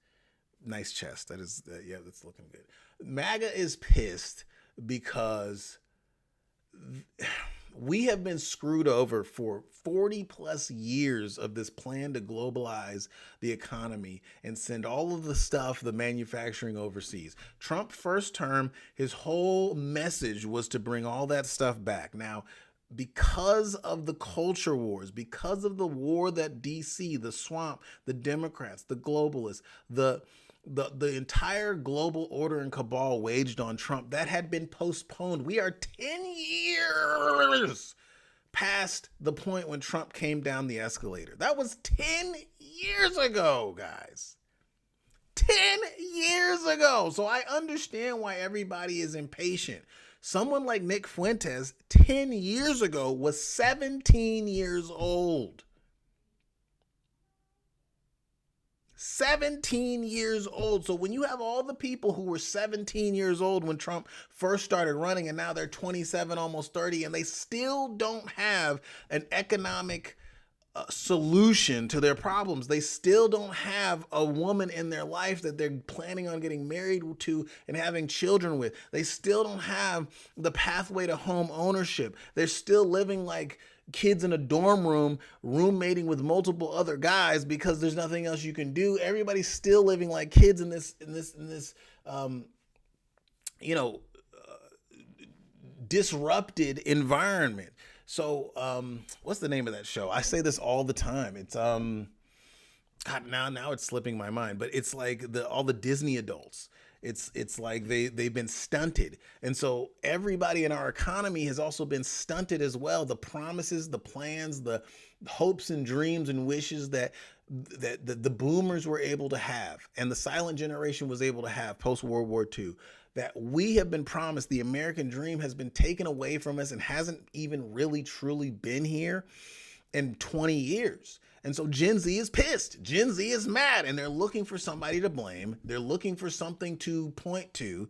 Nice chest. That is, yeah, that's looking good. MAGA is pissed because we have been screwed over for 40 plus years of this plan to globalize the economy and send all of the stuff, the manufacturing overseas. Trump first term, his whole message was to bring all that stuff back. Now, because of the culture wars, because of the war that DC, the swamp, the Democrats, the globalists, the entire global order and cabal waged on Trump, that had been postponed. We are 10 years past the point when Trump came down the escalator. That was 10 years ago, guys. 10 years ago. So I understand why everybody is impatient. Someone like Nick Fuentes 10 years ago was 17 years old. 17 years old. So when you have all the people who were 17 years old when Trump first started running and now they're 27, almost 30, and they still don't have an economic solution to their problems. They still don't have a woman in their life that they're planning on getting married to and having children with. They still don't have the pathway to home ownership. They're still living like kids in a dorm room, roommating with multiple other guys because there's nothing else you can do. Everybody's still living like kids in this disrupted environment. So, what's the name of that show? I say this all the time. It's God, now it's slipping my mind, but it's like all the Disney adults. It's like they've been stunted. And so everybody in our economy has also been stunted as well. The promises, the plans, the hopes and dreams and wishes that the boomers were able to have and the silent generation was able to have post World War II, that we have been promised. The American dream has been taken away from us and hasn't even really truly been here in 20 years. And so Gen Z is pissed. Gen Z is mad, and they're looking for somebody to blame. They're looking for something to point to.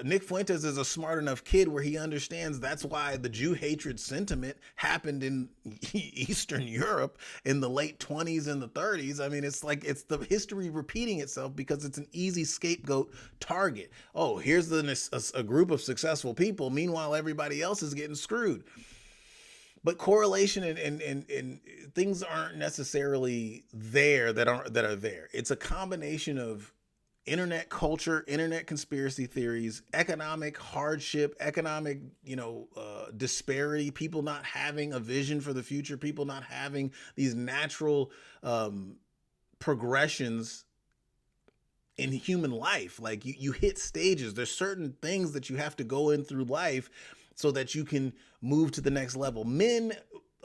Nick Fuentes is a smart enough kid where he understands that's why the Jew hatred sentiment happened in Eastern Europe in the late 20s and the 30s. I mean, it's like it's the history repeating itself because it's an easy scapegoat target. Oh, here's a group of successful people. Meanwhile, everybody else is getting screwed. But correlation and things aren't necessarily there that are there. It's a combination of internet culture, internet conspiracy theories, economic hardship, economic, disparity, people not having a vision for the future, people not having these natural progressions in human life. Like you hit stages. There's certain things that you have to go in through life so that you can move to the next level. Men,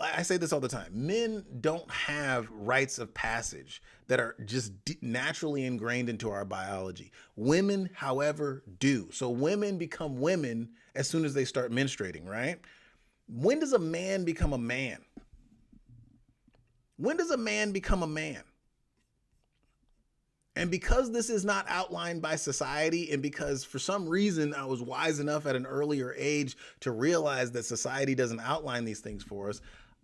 I say this all the time, men don't have rites of passage that are just naturally ingrained into our biology. Women, however, do. So women become women as soon as they start menstruating, right? When does a man become a man? When does a man become a man? And because this is not outlined by society, and because for some reason I was wise enough at an earlier age to realize that society doesn't outline these things for us,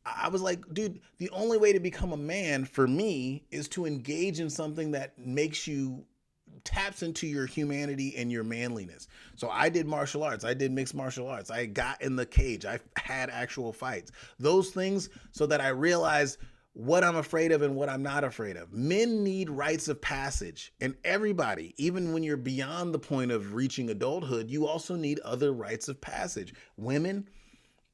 I was like, dude, the only way to become a man for me is to engage in something that makes you taps into your humanity and your manliness. So I did martial arts. I did mixed martial arts. I got in the cage. I had actual fights. Those things so that I realized what I'm afraid of and what I'm not afraid of. Men need rites of passage, and everybody, even when you're beyond the point of reaching adulthood, you also need other rites of passage. Women,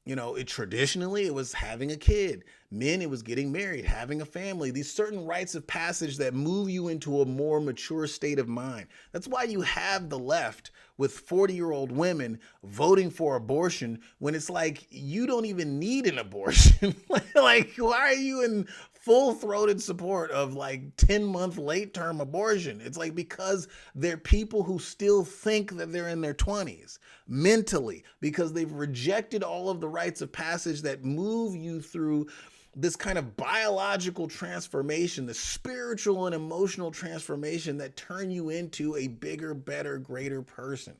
you know, traditionally it was having a kid. Men, it was getting married, having a family. These certain rites of passage that move you into a more mature state of mind. That's why you have the left with 40-year-old women voting for abortion when it's like, you don't even need an abortion. Like, why are you in full-throated support of like 10-month late-term abortion? It's like, because they're people who still think that they're in their 20s mentally, because they've rejected all of the rites of passage that move you through this kind of biological transformation, the spiritual and emotional transformation that turn you into a bigger, better, greater person.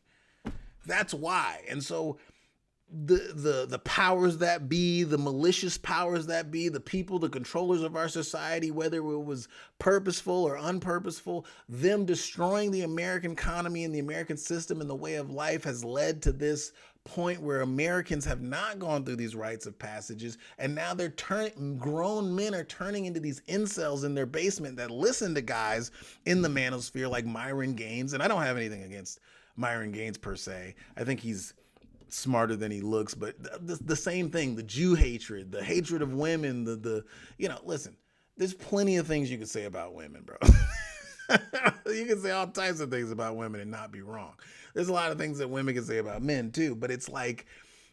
That's why. And so the powers that be, the malicious powers that be, the people, the controllers of our society, whether it was purposeful or unpurposeful, them destroying the American economy and the American system and the way of life has led to this point where Americans have not gone through these rites of passages, and now they're grown men are turning into these incels in their basement that listen to guys in the manosphere like Myron Gaines. And I don't have anything against Myron Gaines per se. I think he's smarter than he looks, but the same thing, the Jew hatred, the hatred of women, listen, there's plenty of things you can say about women, bro. You can say all types of things about women and not be wrong. There's a lot of things that women can say about men too, but it's like,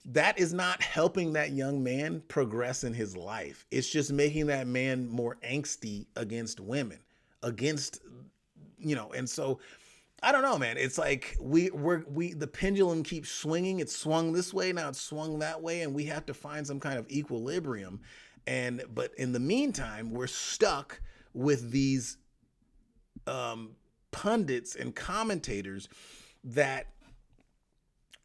that is not helping that young man progress in his life. It's just making that man more angsty against women, and so I don't know, man. It's like the pendulum keeps swinging. It's swung this way, now it's swung that way, and we have to find some kind of equilibrium. But in the meantime, we're stuck with these pundits and commentators that,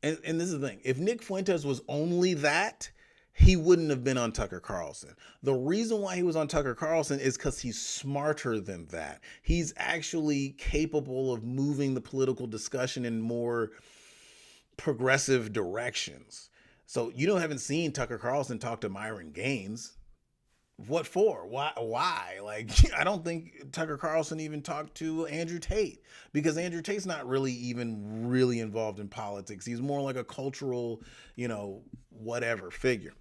and this is the thing, if Nick Fuentes was only that, he wouldn't have been on Tucker Carlson. The reason why he was on Tucker Carlson is because he's smarter than that. He's actually capable of moving the political discussion in more progressive directions. So haven't seen Tucker Carlson talk to Myron Gaines. What for? Why? Like, I don't think Tucker Carlson even talked to Andrew Tate, because Andrew Tate's not really involved in politics. He's more like a cultural, whatever figure.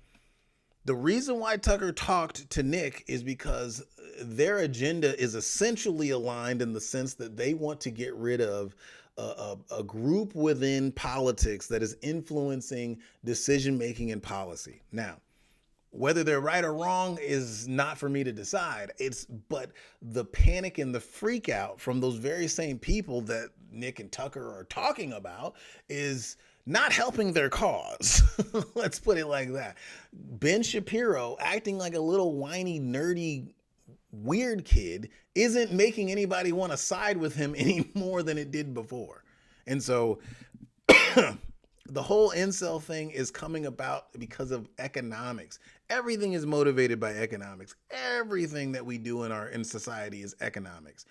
The reason why Tucker talked to Nick is because their agenda is essentially aligned in the sense that they want to get rid of a group within politics that is influencing decision-making and policy. Now, whether they're right or wrong is not for me to decide. But the panic and the freak out from those very same people that Nick and Tucker are talking about is not helping their cause. Let's put it like that. Ben Shapiro acting like a little whiny, nerdy, weird kid isn't making anybody want to side with him any more than it did before. And so the whole incel thing is coming about because of economics. Everything is motivated by economics. Everything that we do in society is economics.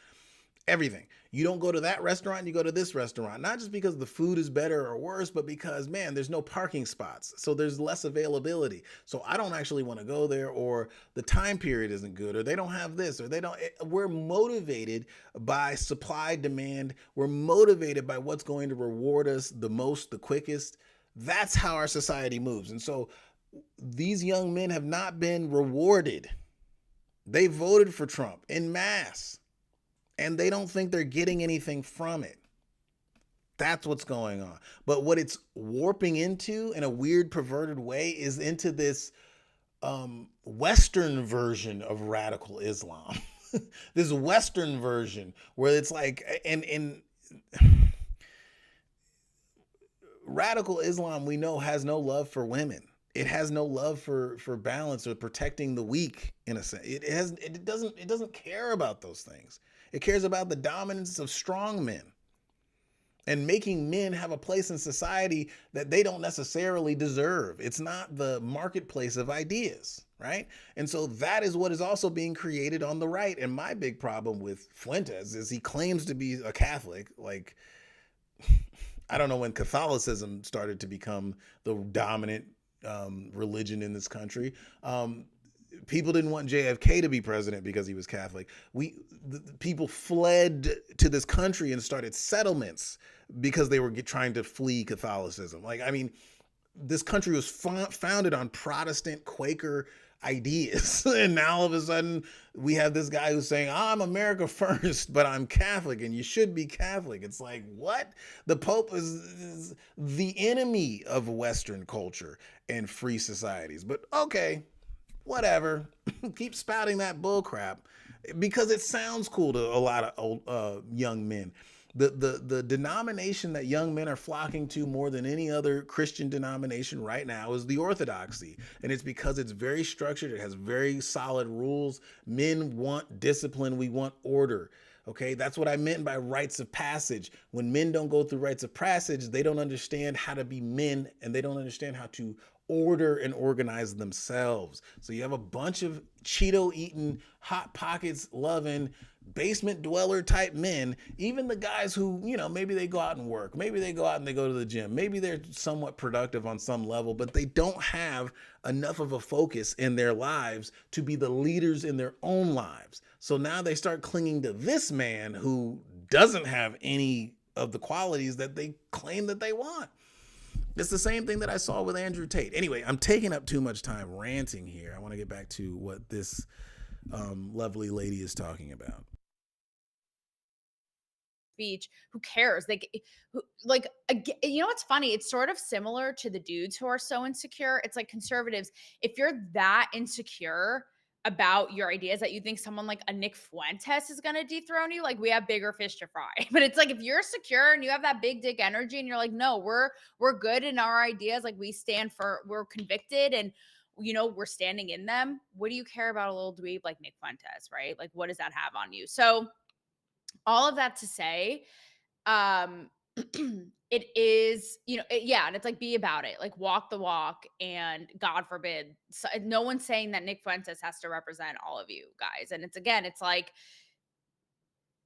Everything. You don't go to that restaurant, you go to this restaurant. Not just because the food is better or worse, but because, man, there's no parking spots. So there's less availability. So I don't actually want to go there, or the time period isn't good, or they don't have this, or they don't. We're motivated by supply, demand. We're motivated by what's going to reward us the most, the quickest. That's how our society moves. And so these young men have not been rewarded. They voted for Trump en masse, and they don't think they're getting anything from it. That's what's going on. But what it's warping into in a weird, perverted way is into this Western version of radical Islam. This Western version where it's like, and radical Islam, we know, has no love for women. It has no love for balance or protecting the weak, in a sense. It doesn't care about those things. It cares about the dominance of strong men. and making men have a place in society that they don't necessarily deserve. It's not the marketplace of ideas, right? And so that is what is also being created on the right. And my big problem with Fuentes is he claims to be a Catholic. Like, I don't know when Catholicism started to become the dominant religion in this country. People didn't want JFK to be president because he was Catholic. People fled to this country and started settlements because they were trying to flee Catholicism. Like, I mean, this country was founded on Protestant Quaker ideas. And now all of a sudden we have this guy who's saying, I'm America first, but I'm Catholic and you should be Catholic. It's like, what? The Pope is the enemy of Western culture and free societies. But okay, whatever. Keep spouting that bull crap because it sounds cool to a lot of old, young men. The denomination that young men are flocking to more than any other Christian denomination right now is the Orthodoxy. And it's because it's very structured. It has very solid rules. Men want discipline. We want order. Okay, that's what I meant by rites of passage. When men don't go through rites of passage, they don't understand how to be men and they don't understand how to order and organize themselves. So you have a bunch of Cheeto eating, Hot Pockets loving, basement dweller type men, even the guys who, you know, maybe they go out and work, maybe they go out and they go to the gym, maybe they're somewhat productive on some level, but they don't have enough of a focus in their lives to be the leaders in their own lives. So now they start clinging to this man who doesn't have any of the qualities that they claim that they want. It's the same thing that I saw with Andrew Tate. Anyway, I'm taking up too much time ranting here. I want to get back to what this lovely lady is talking about. Speech, who cares? You know what's funny? It's sort of similar to the dudes who are so insecure. It's like conservatives, if you're that insecure about your ideas that you think someone like a Nick Fuentes is going to dethrone you, like, we have bigger fish to fry. But it's like, if you're secure and you have that big dick energy and you're like, no, we're good in our ideas, like, we're convicted and, you know, we're standing in them. What do you care about a little dweeb like Nick Fuentes, right? Like, what does that have on you? So all of that to say, it is, you know, yeah, and it's like, be about it, like, walk the walk, and God forbid, no one's saying that Nick Fuentes has to represent all of you guys. And it's, again, it's like,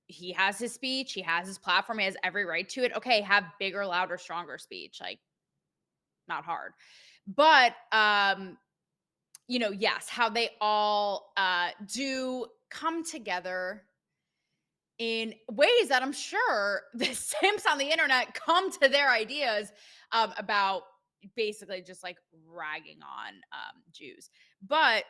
he has his speech, he has his platform, he has every right to it. Okay, have bigger, louder, stronger speech, like, not hard. But you know, yes, how they all do come together in ways that I'm sure the simps on the internet come to their ideas about basically just like ragging on Jews. But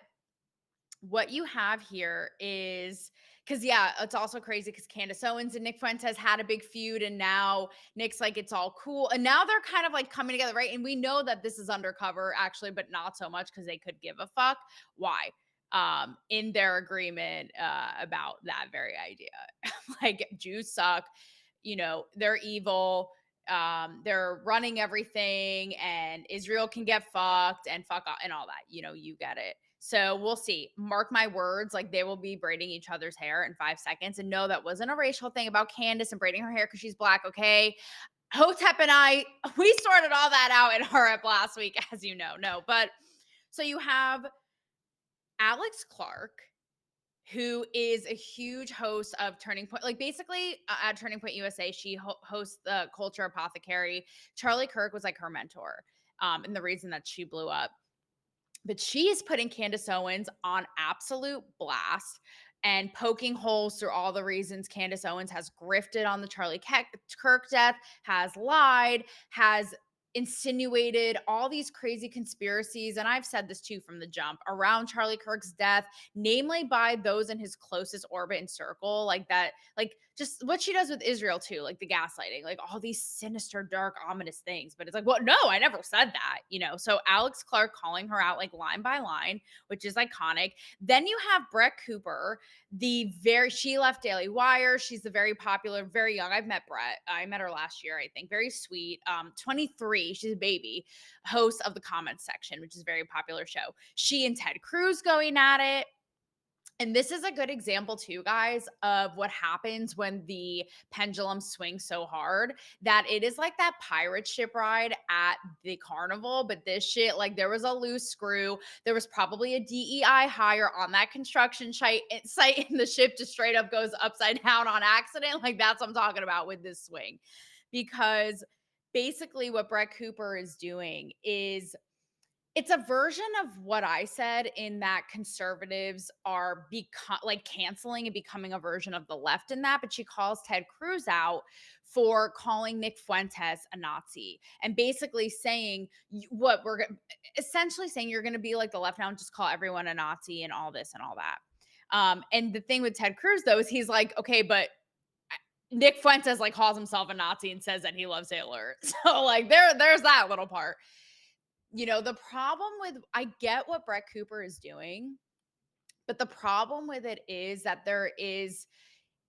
what you have here is, because, yeah, it's also crazy because Candace Owens and Nick Fuentes had a big feud, and now Nick's like, it's all cool. And now they're kind of like coming together, right? And we know that this is undercover, actually, but not so much because they could give a fuck. Why? In their agreement about that very idea. Like, Jews suck, you know, they're evil, they're running everything, and Israel can get fucked and fuck off and all that, you know, you get it. So we'll see. Mark my words, like, they will be braiding each other's hair in 5 seconds. And no, that wasn't a racial thing about Candace and braiding her hair because she's black, okay? Hotep and I, we sorted all that out in our rep last week, as you know. No, but so you have Alex Clark, who is a huge host of Turning Point. Like, basically, at Turning Point USA, she hosts the Culture Apothecary. Charlie Kirk was like her mentor, and the reason that she blew up. But she is putting Candace Owens on absolute blast and poking holes through all the reasons Candace Owens has grifted on the Charlie Kirk death, has lied, has insinuated all these crazy conspiracies. And I've said this too from the jump around Charlie Kirk's death, namely by those in his closest orbit and circle, like that, like just what she does with Israel too, like the gaslighting, like all these sinister, dark, ominous things. But it's like, well, no, I never said that, you know? So Alex Clark calling her out like line by line, which is iconic. Then you have Brett Cooper, she left Daily Wire. She's the very popular, very young. I've met Brett. I met her last year, I think. Very sweet. 23. She's a baby. Host of the Comments Section, which is a very popular show. She and Ted Cruz going at it. And this is a good example too, guys, of what happens when the pendulum swings so hard that it is like that pirate ship ride at the carnival. But this shit, like there was a loose screw. There was probably a DEI hire on that construction site, and the ship just straight up goes upside down on accident. Like that's what I'm talking about with this swing. Because basically what Brett Cooper is doing is it's a version of what I said in that conservatives are like canceling and becoming a version of the left in that. But she calls Ted Cruz out for calling Nick Fuentes a Nazi and basically saying what we're essentially saying you're going to be like the left now and just call everyone a Nazi and all this and all that. And the thing with Ted Cruz though is he's like, okay, but Nick Fuentes like calls himself a Nazi and says that he loves Hitler. So like there's that little part. The problem with I get what Brett Cooper is doing, but the problem with it is that there is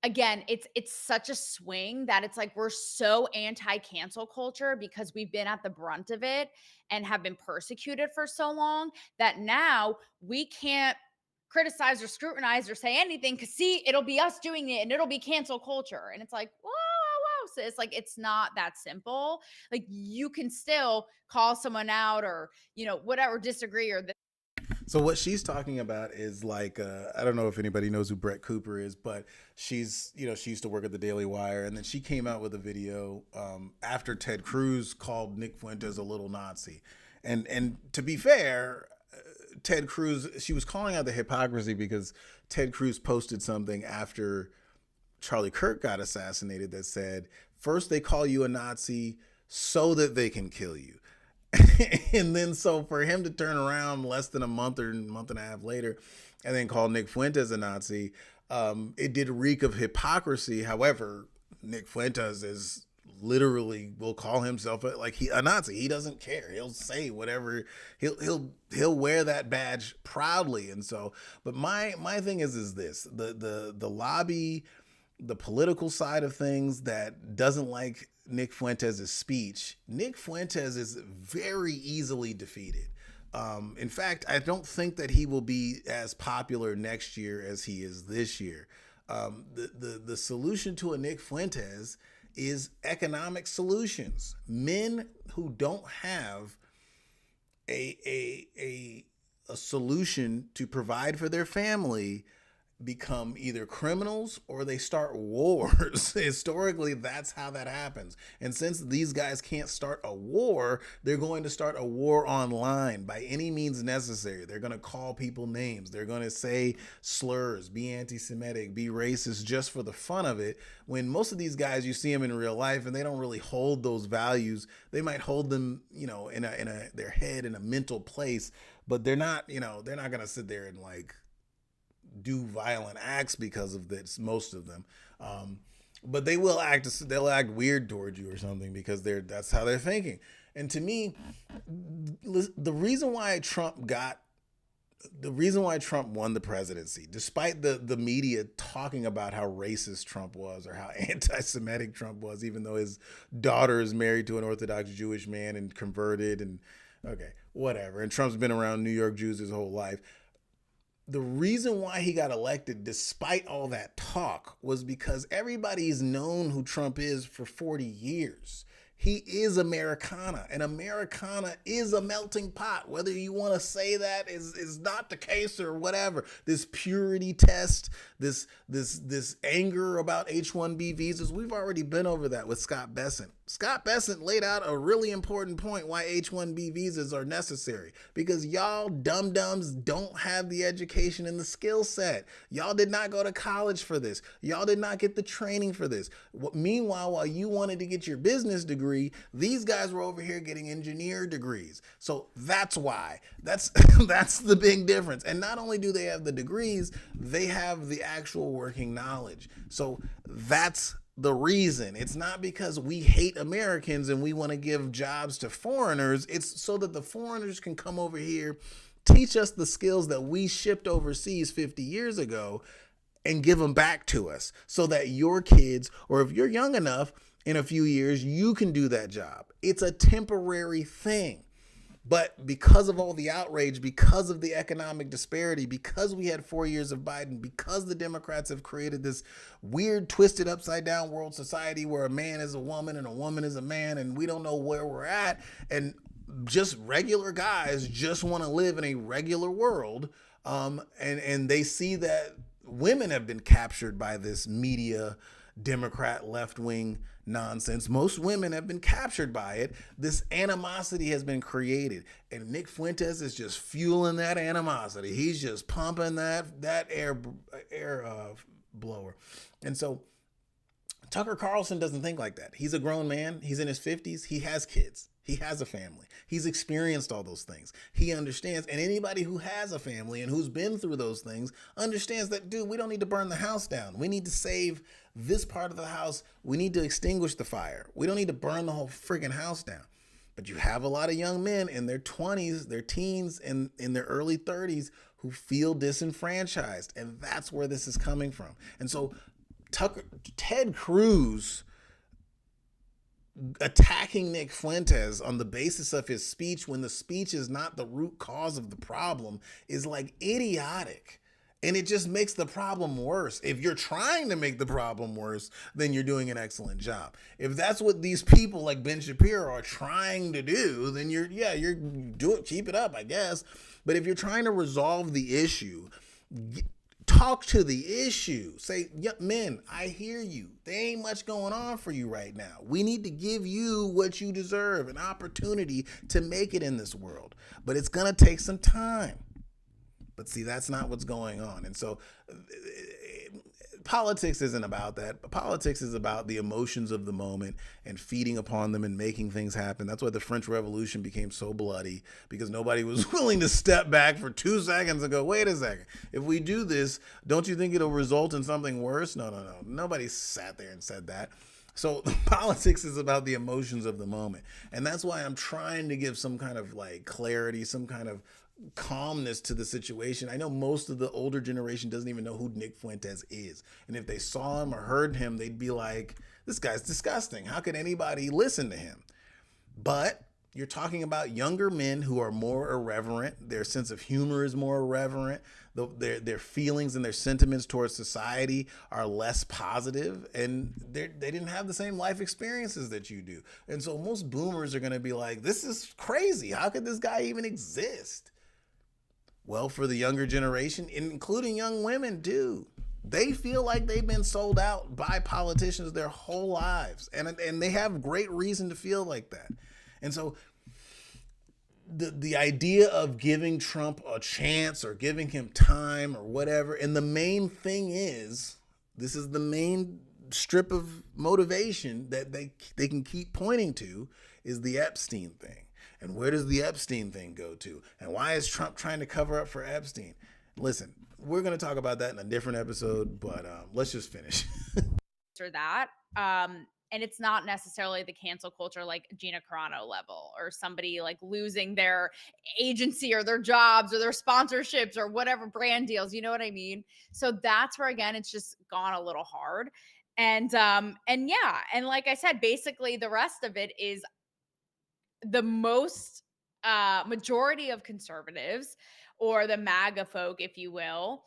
again, it's such a swing that it's like we're so anti-cancel culture because we've been at the brunt of it and have been persecuted for so long that now we can't criticize or scrutinize or say anything because see, it'll be us doing it and it'll be cancel culture. And it's like, whoa, whoa, whoa. Sis, like it's not that simple. Like you can still call someone out or, whatever, disagree or So what she's talking about is like, I don't know if anybody knows who Brett Cooper is, but she used to work at the Daily Wire, and then she came out with a video after Ted Cruz called Nick Fuentes a little Nazi. And to be fair, Ted Cruz, she was calling out the hypocrisy because Ted Cruz posted something after Charlie Kirk got assassinated that said, first they call you a Nazi so that they can kill you. And then so for him to turn around less than a month or month and a half later and then call Nick Fuentes a Nazi, it did reek of hypocrisy. However, Nick Fuentes is literally will call himself a Nazi. He doesn't care. He'll say whatever. He'll wear that badge proudly. And so, but my thing is this: the lobby, the political side of things that doesn't like Nick Fuentes' speech. Nick Fuentes is very easily defeated. In fact, I don't think that he will be as popular next year as he is this year. The solution to a Nick Fuentes is economic solutions. Men who don't have a solution to provide for their family become either criminals or they start wars. Historically, that's how that happens. And since these guys can't start a war, they're going to start a war online by any means necessary. They're going to call people names. They're going to say slurs, be anti-Semitic, be racist just for the fun of it. When most of these guys, you see them in real life and they don't really hold those values. They might hold them, in their head in a mental place, but they're not going to sit there and like do violent acts because of this, most of them. But they'll act weird towards you or something because that's how they're thinking. And to me, the reason why Trump won the presidency, despite the media talking about how racist Trump was or how anti-Semitic Trump was, even though his daughter is married to an Orthodox Jewish man and converted and okay, whatever. And Trump's been around New York Jews his whole life. The reason why he got elected, despite all that talk, was because everybody's known who Trump is for 40 years. He is Americana, and Americana is a melting pot. Whether you want to say that is not the case or whatever. This purity test, this anger about H-1B visas, we've already been over that with Scott Bessent. Scott Bessent laid out a really important point why H-1B visas are necessary. Because y'all dum-dums don't have the education and the skill set. Y'all did not go to college for this. Y'all did not get the training for this. Meanwhile, while you wanted to get your business degree, these guys were over here getting engineer degrees. So that's why. That's the big difference. And not only do they have the degrees, they have the actual working knowledge. So that's the reason. It's not because we hate Americans and we want to give jobs to foreigners. It's so that the foreigners can come over here, teach us the skills that we shipped overseas 50 years ago and give them back to us so that your kids, or if you're young enough, in a few years, you can do that job. It's a temporary thing. But because of all the outrage, because of the economic disparity, because we had 4 years of Biden, because the Democrats have created this weird, twisted, upside down world society where a man is a woman and a woman is a man, and we don't know where we're at, and just regular guys just want to live in a regular world, and they see that women have been captured by this media Democrat left wing nonsense. Most women have been captured by it. This animosity has been created, and Nick Fuentes is just fueling that animosity. He's just pumping that air blower, and so Tucker Carlson doesn't think like that. He's a grown man. He's in his 50s. He has kids. He has a family. He's experienced all those things. He understands. And anybody who has a family and who's been through those things understands that, dude, we don't need to burn the house down. We need to save this part of the house. We need to extinguish the fire. We don't need to burn the whole freaking house down. But you have a lot of young men in their 20s, their teens, and in their early 30s who feel disenfranchised. And that's where this is coming from. And so Ted Cruz attacking Nick Fuentes on the basis of his speech when the speech is not the root cause of the problem is like idiotic. And it just makes the problem worse. If you're trying to make the problem worse, then you're doing an excellent job. If that's what these people like Ben Shapiro are trying to do, then you're keep it up, I guess. But if you're trying to resolve the issue, talk to the issue. Say, yeah, men, I hear you. There ain't much going on for you right now. We need to give you what you deserve, an opportunity to make it in this world. But it's going to take some time. But see, that's not what's going on. And so politics isn't about that. Politics is about the emotions of the moment and feeding upon them and making things happen. That's why the French Revolution became so bloody, because nobody was willing to step back for 2 seconds and go, wait a second, if we do this, don't you think it'll result in something worse? No. Nobody sat there and said that. So politics is about the emotions of the moment. And that's why I'm trying to give some kind of like clarity, some kind of calmness to the situation. I know most of the older generation doesn't even know who Nick Fuentes is. And if they saw him or heard him, they'd be like, this guy's disgusting. How could anybody listen to him? But you're talking about younger men who are more irreverent. Their sense of humor is more irreverent. Their feelings and their sentiments towards society are less positive, and they didn't have the same life experiences that you do. And so most boomers are going to be like, this is crazy. How could this guy even exist? Well, for the younger generation, including young women, do. They feel like they've been sold out by politicians their whole lives. And they have great reason to feel like that. And so the idea of giving Trump a chance or giving him time or whatever, and the main thing is, this is the main strip of motivation that they can keep pointing to, is the Epstein thing. And where does the Epstein thing go to? And why is Trump trying to cover up for Epstein? Listen, we're going to talk about that in a different episode, but let's just finish. Or that. And it's not necessarily the cancel culture like Gina Carano level or somebody like losing their agency or their jobs or their sponsorships or whatever brand deals. You know what I mean? So that's where, again, it's just gone a little hard. And yeah. And like I said, basically the rest of it is the most majority of conservatives or the MAGA folk, if you will,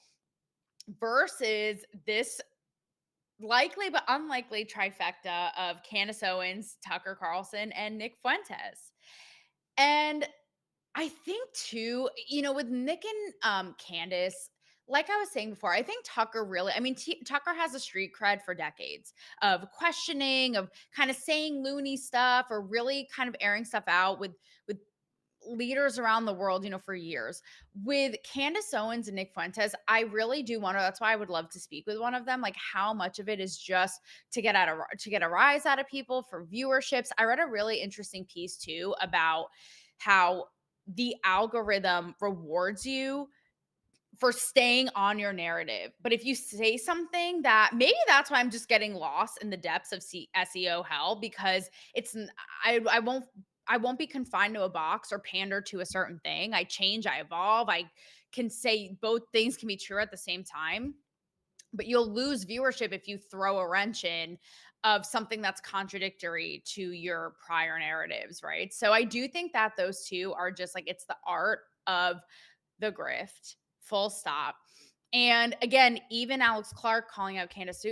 versus this likely but unlikely trifecta of Candace Owens, Tucker Carlson, and Nick Fuentes. And I think too, with Nick and Candace, like I was saying before, I think Tucker really, Tucker has a street cred for decades of questioning, of kind of saying loony stuff or really kind of airing stuff out with leaders around the world, for years. With Candace Owens and Nick Fuentes, I really do wonder, that's why I would love to speak with one of them, like how much of it is just to get a rise out of people for viewerships. I read a really interesting piece too about how the algorithm rewards you for staying on your narrative. But if you say something that maybe that's why I'm just getting lost in the depths of SEO hell, because I won't be confined to a box or pander to a certain thing. I change, I evolve. I can say both things can be true at the same time. but you'll lose viewership if you throw a wrench in of something that's contradictory to your prior narratives, right? So I do think that those two are just like, it's the art of the grift, full stop. And again, even Alex Clark calling out Candace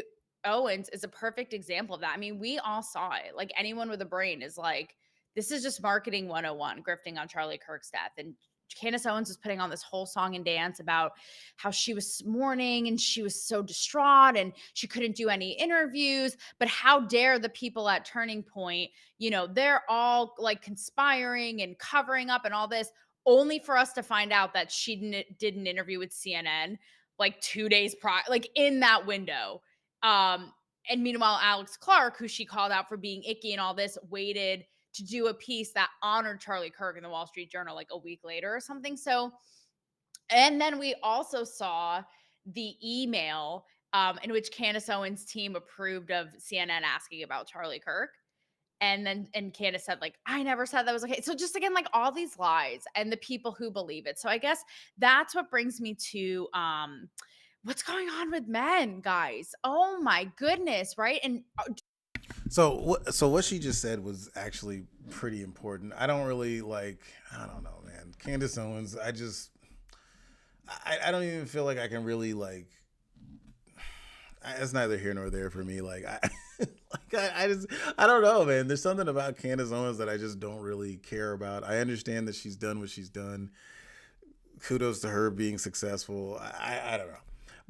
Owens is a perfect example of that. I mean, we all saw it. Like, anyone with a brain is like, this is just marketing 101, grifting on Charlie Kirk's death. And Candace Owens was putting on this whole song and dance about how she was mourning and she was so distraught and she couldn't do any interviews. But how dare the people at Turning Point, they're all like conspiring and covering up and all this, only for us to find out that she did an interview with CNN like 2 days prior, like in that window. And meanwhile, Alex Clark, who she called out for being icky and all this, waited to do a piece that honored Charlie Kirk in the Wall Street Journal like a week later or something. So, and then we also saw the email in which Candace Owens' team approved of CNN asking about Charlie Kirk. And Candace said, like, I never said that was okay. So just again, like, all these lies and the people who believe it. So I guess that's what brings me to what's going on with men, guys. Oh my goodness, right? And So what she just said was actually pretty important. I don't know, man. Candace Owens, I don't even feel like I can really it's neither here nor there for me. I don't know, man. There's something about Candace Owens that I just don't really care about. I understand that she's done what she's done. Kudos to her being successful. I don't know.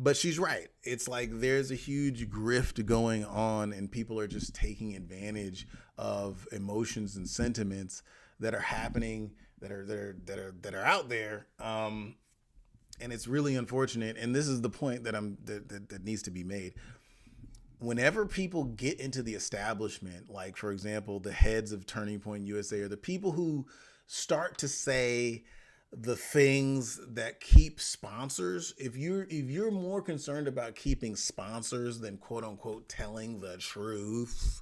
But she's right. It's like there's a huge grift going on and people are just taking advantage of emotions and sentiments that are happening, that are out there. And it's really unfortunate. And this is the point that needs to be made. Whenever people get into the establishment, like, for example, the heads of Turning Point USA, or the people who start to say the things that keep sponsors, if you're more concerned about keeping sponsors than quote unquote telling the truth,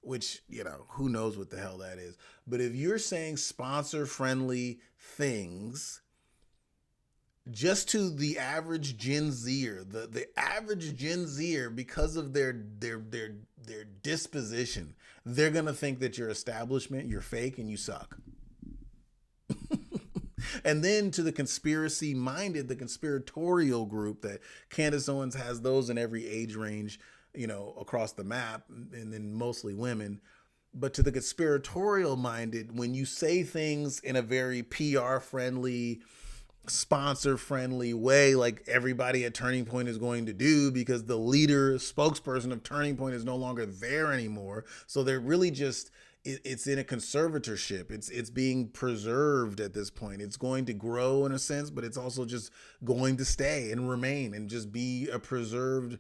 which, who knows what the hell that is. But if you're saying sponsor friendly things just to the average Gen Zer, the average Gen Zer, because of their disposition, they're going to think that your establishment, you're fake and you suck. And then to the conspiracy-minded, the conspiratorial group that Candace Owens has, those in every age range, across the map, and then mostly women. But to the conspiratorial-minded, when you say things in a very PR-friendly, sponsor-friendly way, like everybody at Turning Point is going to do, because the leader, spokesperson of Turning Point is no longer there anymore. So they're really just... it's in a conservatorship. It's being preserved at this point. It's going to grow in a sense, but it's also just going to stay and remain and just be a preserved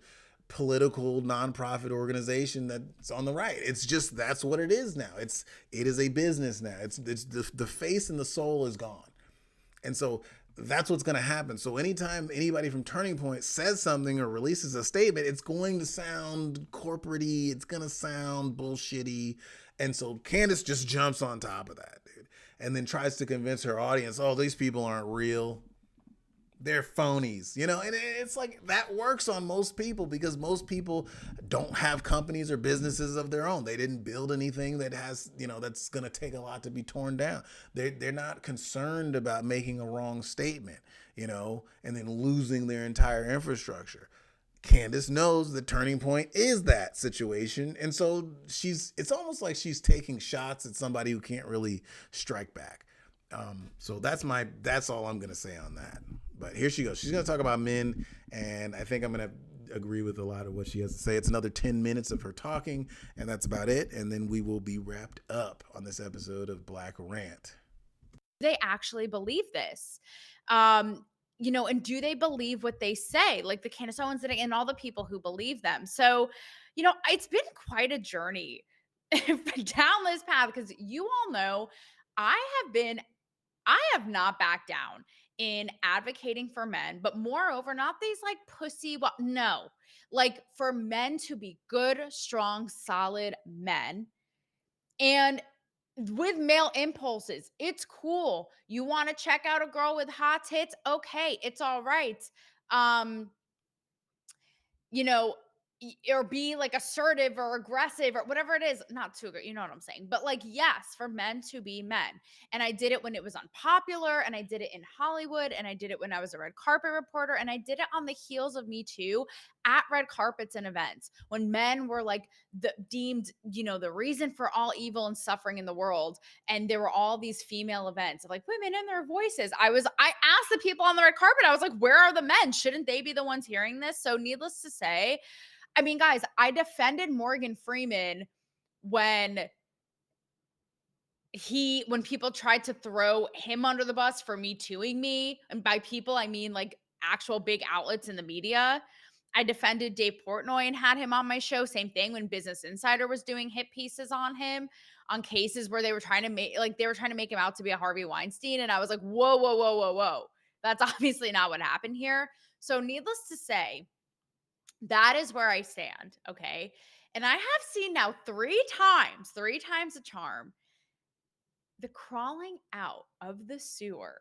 political nonprofit organization that's on the right. It's just, that's what it is now. It is a business now. It's the face and the soul is gone. And so that's what's going to happen. So anytime anybody from Turning Point says something or releases a statement, it's going to sound corporate-y. It's going to sound bullshitty. And so Candace just jumps on top of that, dude, and then tries to convince her audience, oh, these people aren't real. They're phonies, and it's like that works on most people because most people don't have companies or businesses of their own. They didn't build anything that has, that's going to take a lot to be torn down. They're not concerned about making a wrong statement, and then losing their entire infrastructure. Candace knows that Turning Point is that situation. And so it's almost like she's taking shots at somebody who can't really strike back. So that's all I'm going to say on that. But here she goes. She's going to talk about men. And I think I'm going to agree with a lot of what she has to say. It's another 10 minutes of her talking, and that's about it. And then we will be wrapped up on this episode of Black Rant. They actually believe this. And do they believe what they say? Like the Candace Owens and all the people who believe them. So, it's been quite a journey down this path because you all know I have not backed down in advocating for men, but moreover, not these like no, like for men to be good, strong, solid men. And with male impulses, it's cool. You want to check out a girl with hot tits? Okay, it's all right. you know, or be like assertive or aggressive or whatever it is. Not too, you know what I'm saying? But like, yes, for men to be men. And I did it when it was unpopular, and I did it in Hollywood, and I did it when I was a red carpet reporter, and I did it on the heels of Me Too at red carpets and events when men were like deemed, the reason for all evil and suffering in the world. And there were all these female events of like women and their voices. I asked the people on the red carpet, I was like, where are the men? Shouldn't they be the ones hearing this? So needless to say, I mean, guys, I defended Morgan Freeman when people tried to throw him under the bus for Me Tooing me. And by people, I mean like actual big outlets in the media. I defended Dave Portnoy and had him on my show. Same thing when Business Insider was doing hit pieces on him on cases where they were trying to make him out to be a Harvey Weinstein. And I was like, whoa, whoa, whoa, whoa, whoa. That's obviously not what happened here. So needless to say, that is where I stand. Okay. And I have seen now three times a charm, the crawling out of the sewers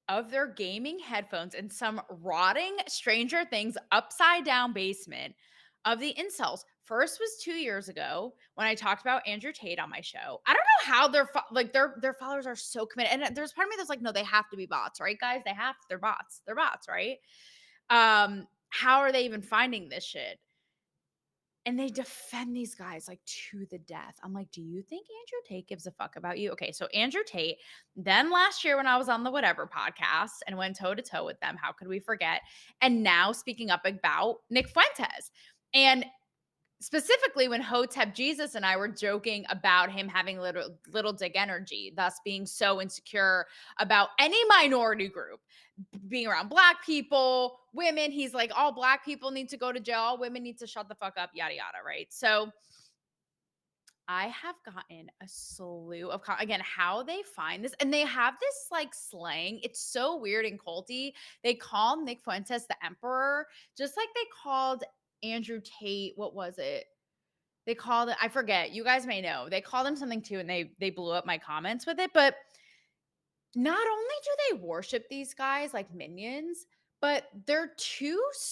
of their gaming headphones in some rotting Stranger Things upside down basement of the incels. First was 2 years ago when I talked about Andrew Tate on my show. I don't know how their followers are so committed. And there's part of me that's like, no, they have to be bots, right, guys? They're bots. They're bots, right? How are they even finding this shit? And they defend these guys like to the death. I'm like, do you think Andrew Tate gives a fuck about you? Okay, so Andrew Tate, then last year when I was on the Whatever podcast and went toe to toe with them, how could we forget? And now speaking up about Nick Fuentes. And specifically when Hotep Jesus and I were joking about him having little dick energy, thus being so insecure about any minority group, being around Black people, women. He's like, all Black people need to go to jail, all women need to shut the fuck up, yada, yada, right? So I have gotten a slew of, again, how they find this. And they have this like slang. It's so weird and culty. They call Nick Fuentes the emperor, just like they called Andrew Tate. What was it? They called it, I forget. You guys may know. They called him something too, and they blew up my comments with it. But not only do they worship these guys like minions, but their brains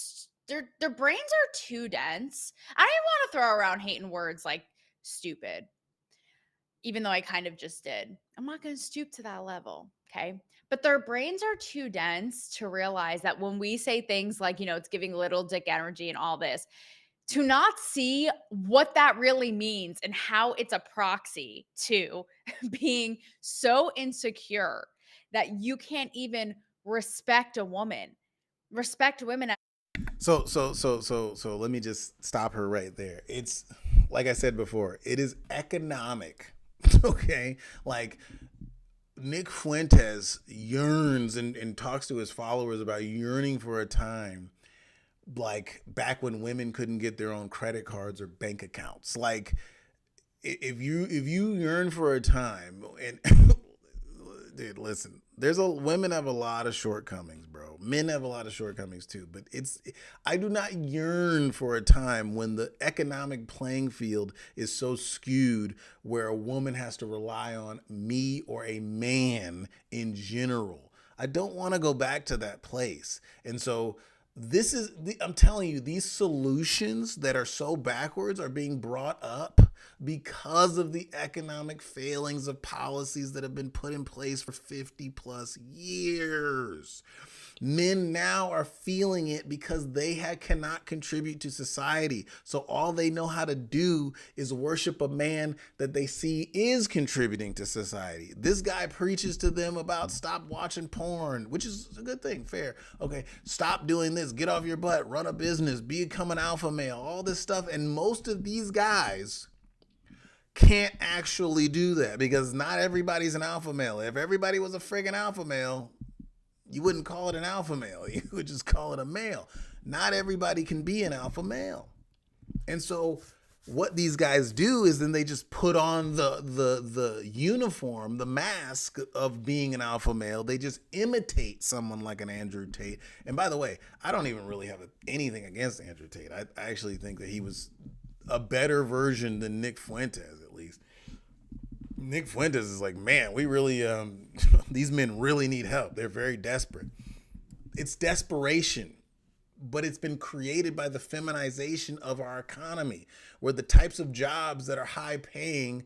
are too dense. I don't even want to throw around hating words like stupid, even though I kind of just did. I'm not going to stoop to that level, okay? But their brains are too dense to realize that when we say things like, it's giving little dick energy and all this, to not see what that really means and how it's a proxy to being so insecure that you can't even respect a woman, respect women. So let me just stop her right there. It's like I said before, it is economic. Okay. Like Nick Fuentes yearns and talks to his followers about yearning for a time like back when women couldn't get their own credit cards or bank accounts. Like if you yearn for a time, and dude, listen, women have a lot of shortcomings, bro. Men have a lot of shortcomings too, but I do not yearn for a time when the economic playing field is so skewed where a woman has to rely on me or a man in general. I don't want to go back to that place. And so I'm telling you, these solutions that are so backwards are being brought up because of the economic failings of policies that have been put in place for 50 plus years. Men now are feeling it because they cannot contribute to society. So all they know how to do is worship a man that they see is contributing to society. This guy preaches to them about stop watching porn, which is a good thing, fair. Okay, stop doing this, get off your butt, run a business, become an alpha male, all this stuff. And most of these guys can't actually do that because not everybody's an alpha male. If everybody was a friggin' alpha male, you wouldn't call it an alpha male. You would just call it a male. Not everybody can be an alpha male. And so what these guys do is then they just put on the uniform, the mask of being an alpha male. They just imitate someone like an Andrew Tate. And by the way, I don't even really have anything against Andrew Tate. I actually think that he was a better version than Nick Fuentes, at least. Nick Fuentes is like, man, we really, these men really need help. They're very desperate. It's desperation but it's been created by the feminization of our economy, where the types of jobs that are high paying,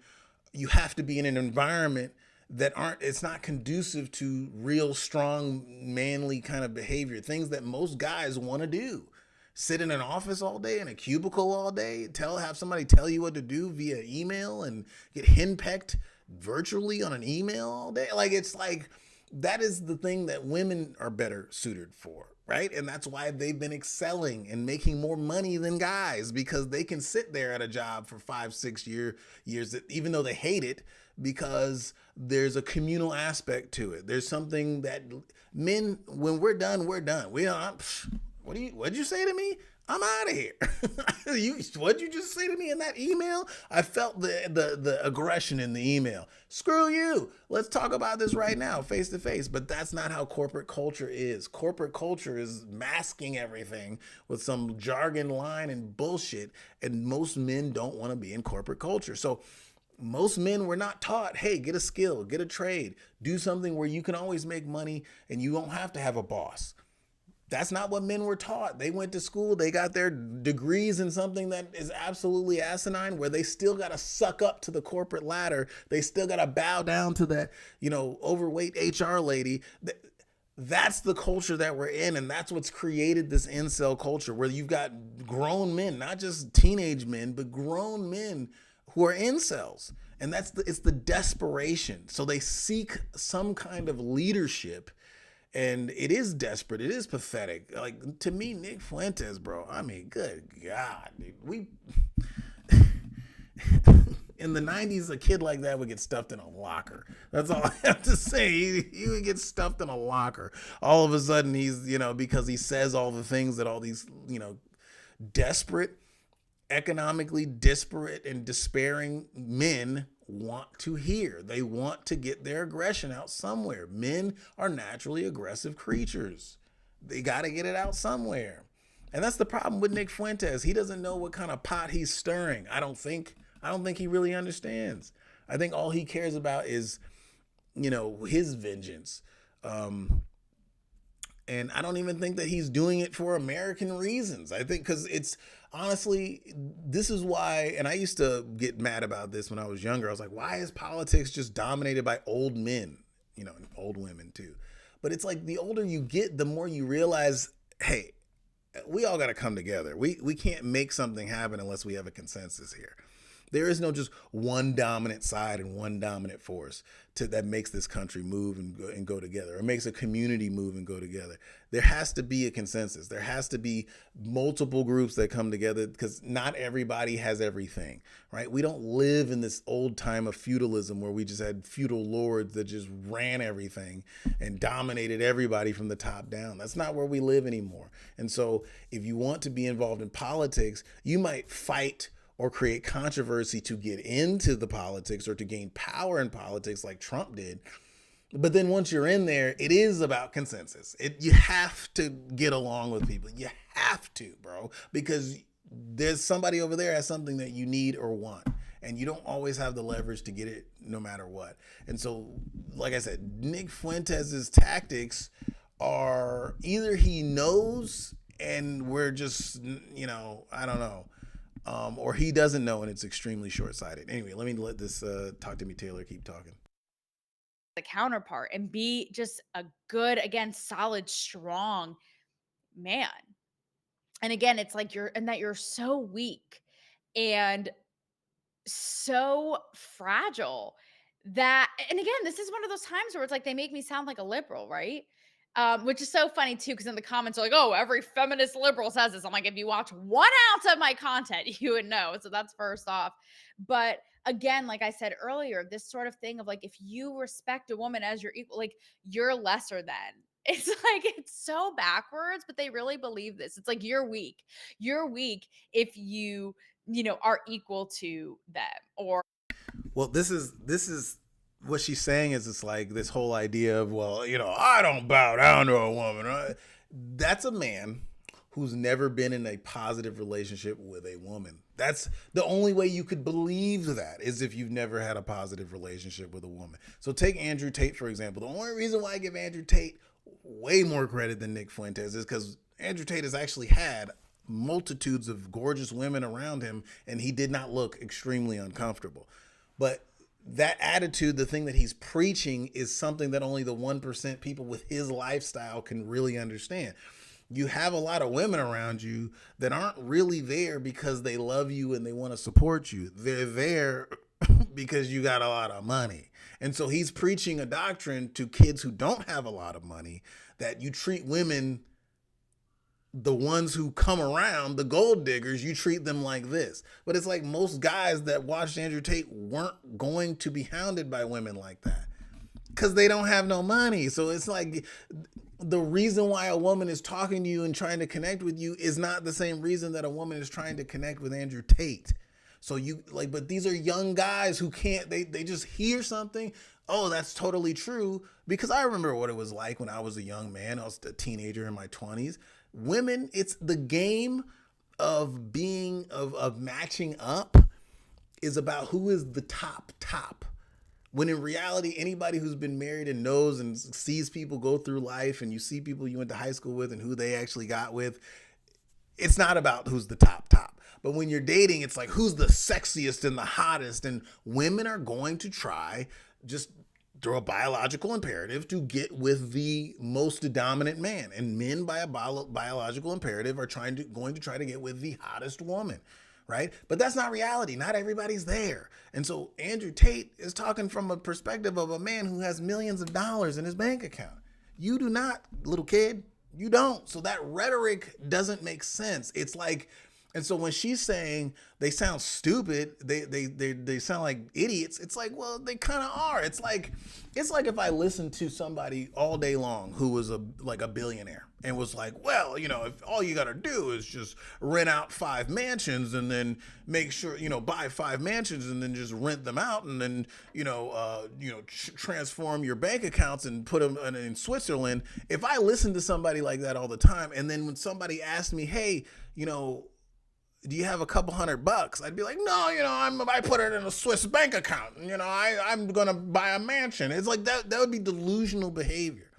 you have to be in an environment that it's not conducive to real strong manly kind of behavior, things that most guys want to do. Sit in an office all day, in a cubicle all day, have somebody tell you what to do via email and get henpecked virtually on an email all day. Like, it's like, that is the thing that women are better suited for, right? And that's why they've been excelling and making more money than guys, because they can sit there at a job for 5-6 years, even though they hate it, because there's a communal aspect to it. There's something that men, when we're done, we're done. What'd you say to me? I'm out of here. What'd you just say to me in that email? I felt the aggression in the email. Screw you. Let's talk about this right now, face to face. But that's not how corporate culture is. Corporate culture is masking everything with some jargon line and bullshit. And most men don't want to be in corporate culture. So most men were not taught, hey, get a skill, get a trade, do something where you can always make money and you don't have to have a boss. That's not what men were taught. They went to school, they got their degrees in something that is absolutely asinine, where they still got to suck up to the corporate ladder. They still got to bow down to that, overweight HR lady. That's the culture that we're in. And that's what's created this incel culture, where you've got grown men, not just teenage men, but grown men who are incels. And it's the desperation. So they seek some kind of leadership. And it is desperate. It is pathetic. Like, to me, Nick Fuentes, bro, I mean, good God, dude. In the 90s, a kid like that would get stuffed in a locker. That's all I have to say. He would get stuffed in a locker. All of a sudden, he's, because he says all the things that all these, desperate, economically disparate and despairing men want to hear. They want to get their aggression out somewhere. Men are naturally aggressive creatures. They got to get it out somewhere. And that's the problem with Nick Fuentes. He doesn't know what kind of pot he's stirring. I don't think he really understands. I think all he cares about is, his vengeance. And I don't even think that he's doing it for American reasons. I think because it's honestly, this is why, and I used to get mad about this when I was younger. I was like, why is politics just dominated by old men? And old women too. But it's like, the older you get, the more you realize, hey, we all got to come together. We can't make something happen unless we have a consensus here. There is no just one dominant side and one dominant force that makes this country move and go together, or makes a community move and go together. There has to be a consensus. There has to be multiple groups that come together, because not everybody has everything, right? We don't live in this old time of feudalism where we just had feudal lords that just ran everything and dominated everybody from the top down. That's not where we live anymore. And so if you want to be involved in politics, you might fight or create controversy to get into the politics or to gain power in politics like Trump did. But then once you're in there, it is about consensus. You have to get along with people. You have to, bro, because there's somebody over there has something that you need or want, and you don't always have the leverage to get it no matter what. And so, like I said, Nick Fuentes' tactics are either he knows and we're just, I don't know, or he doesn't know and it's extremely short-sighted. Anyway, let me let this Talk to Me Taylor keep talking. The counterpart and be just a good, again, solid, strong man. And again, it's like you're so weak and so fragile and again, this is one of those times where it's like they make me sound like a liberal, right? Which is so funny too, because in the comments are like, oh, every feminist liberal says this. I'm like, if you watch 1 ounce of my content, you would know. So that's first off. But again, like I said earlier, this sort of thing of like, if you respect a woman as your equal, like you're lesser than. It's like, it's so backwards, but they really believe this. It's like, you're weak. You're weak if you are equal to them. Or well, this is what she's saying is, it's like this whole idea of, well, I don't bow down to a woman. That's a man who's never been in a positive relationship with a woman. That's the only way you could believe that, is if you've never had a positive relationship with a woman. So take Andrew Tate, for example. The only reason why I give Andrew Tate way more credit than Nick Fuentes is because Andrew Tate has actually had multitudes of gorgeous women around him, and he did not look extremely uncomfortable. But that attitude, the thing that he's preaching, is something that only the 1% people with his lifestyle can really understand. You have a lot of women around you that aren't really there because they love you and they want to support you. They're there because you got a lot of money. And so he's preaching a doctrine to kids who don't have a lot of money, that you treat women, the ones who come around, the gold diggers, you treat them like this. But it's like most guys that watched Andrew Tate weren't going to be hounded by women like that because they don't have no money. So it's like the reason why a woman is talking to you and trying to connect with you is not the same reason that a woman is trying to connect with Andrew Tate. So you like, but these are young guys who can't, they just hear something. Oh, that's totally true. Because I remember what it was like when I was a young man. I was a teenager in my 20s. Women, it's the game of being, of matching up is about who is the top. When in reality, anybody who's been married and knows and sees people go through life, and you see people you went to high school with and who they actually got with, it's not about who's the top. But when you're dating, it's like who's the sexiest and the hottest, and women are going to try, just through a biological imperative, to get with the most dominant man, and men by a biological imperative are going to try to get with the hottest woman. Right? But that's not reality. Not everybody's there. And so Andrew Tate is talking from a perspective of a man who has millions of dollars in his bank account. You do not, little kid. You don't. So that rhetoric doesn't make sense. It's like, and so when she's saying they sound stupid, they sound like idiots, it's like, well, they kind of are. It's like if I listened to somebody all day long who was a billionaire and was like, well, if all you got to do is just rent out 5 mansions and then make sure, buy 5 mansions and then just rent them out and then, transform your bank accounts and put them in Switzerland. If I listened to somebody like that all the time, and then when somebody asked me, hey, do you have a couple $100? I'd be like, no, I put it in a Swiss bank account. I'm going to buy a mansion. It's like that would be delusional behavior.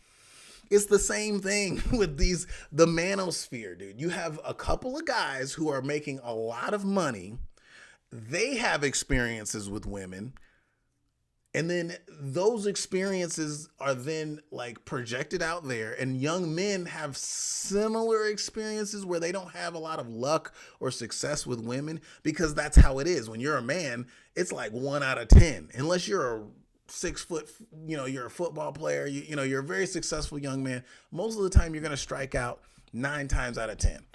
It's the same thing with the manosphere, dude. You have a couple of guys who are making a lot of money. They have experiences with women. And then those experiences are then like projected out there, and young men have similar experiences where they don't have a lot of luck or success with women, because that's how it is. When you're a man, it's like 1 out of 10, unless you're a 6 foot, you're a football player, you're a very successful young man. Most of the time you're going to strike out 9 times out of 10.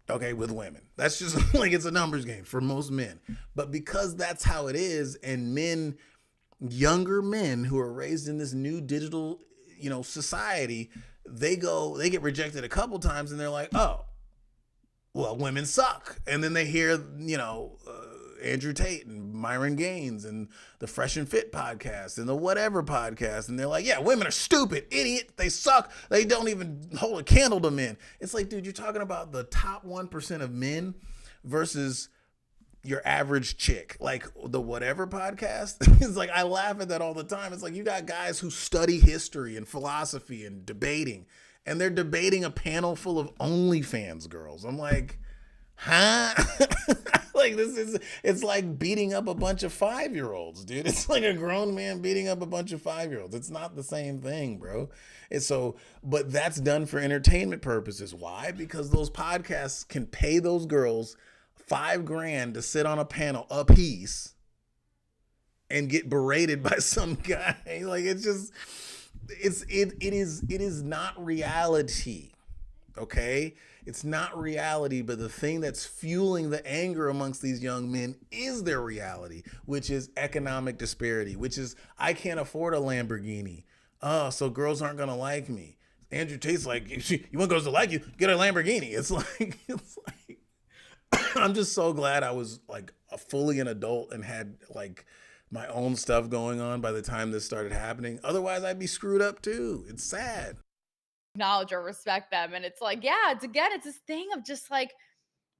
Okay, with women. That's just like, it's a numbers game for most men. But because that's how it is, and younger men who are raised in this new digital, society, they get rejected a couple times and they're like, oh, well, women suck. And then they hear, Andrew Tate and Myron Gaines and the Fresh and Fit podcast and the whatever podcast. And they're like, yeah, women are stupid, idiot. They suck. They don't even hold a candle to men. It's like, dude, you're talking about the top 1% of men versus your average chick. Like the whatever podcast. It's like, I laugh at that all the time. It's like, you got guys who study history and philosophy and debating, and they're debating a panel full of OnlyFans girls. I'm like, huh? Like, it's like beating up a bunch of 5-year-olds, dude. It's like a grown man beating up a bunch of 5-year-olds. It's not the same thing, bro. But that's done for entertainment purposes. Why? Because those podcasts can pay those girls $5,000 to sit on a panel a piece and get berated by some guy. Like, it is not reality. Okay? It's not reality, but the thing that's fueling the anger amongst these young men is their reality, which is economic disparity, which is, I can't afford a Lamborghini. Oh, so girls aren't going to like me. Andrew Tate's like, you want girls to like you, get a Lamborghini. It's like, I'm just so glad I was like fully an adult and had like my own stuff going on by the time this started happening. Otherwise, I'd be screwed up too. It's sad. Acknowledge or respect them. And it's like, yeah, it's this thing of just like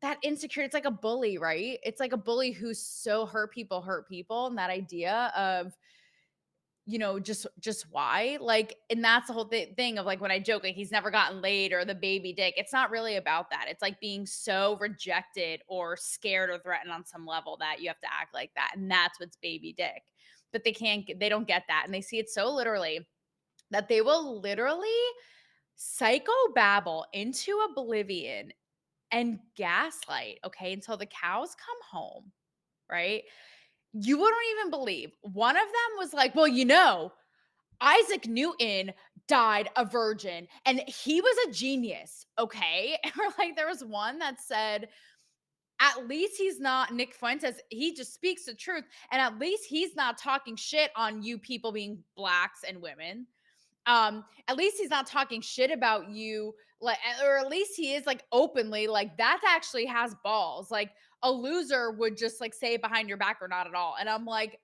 that insecurity. It's like a bully, right? It's like a bully who's so hurt people. And that idea of just why? Like, and that's the whole thing of like when I joke, like he's never gotten laid or the baby dick. It's not really about that. It's like being so rejected or scared or threatened on some level that you have to act like that. And that's what's baby dick. But they don't get that. And they see it so literally that they will literally psychobabble into oblivion and gaslight, okay, until the cows come home, right? You wouldn't even believe. One of them was like, well, Isaac Newton died a virgin and he was a genius, okay? Or like there was one that said, at least he's not Nick Fuentes. He just speaks the truth. And at least he's not talking shit on you people being blacks and women. At least he's not talking shit about you, like, or at least he is like openly like that actually has balls. Like a loser would just like say it behind your back or not at all. And I'm like,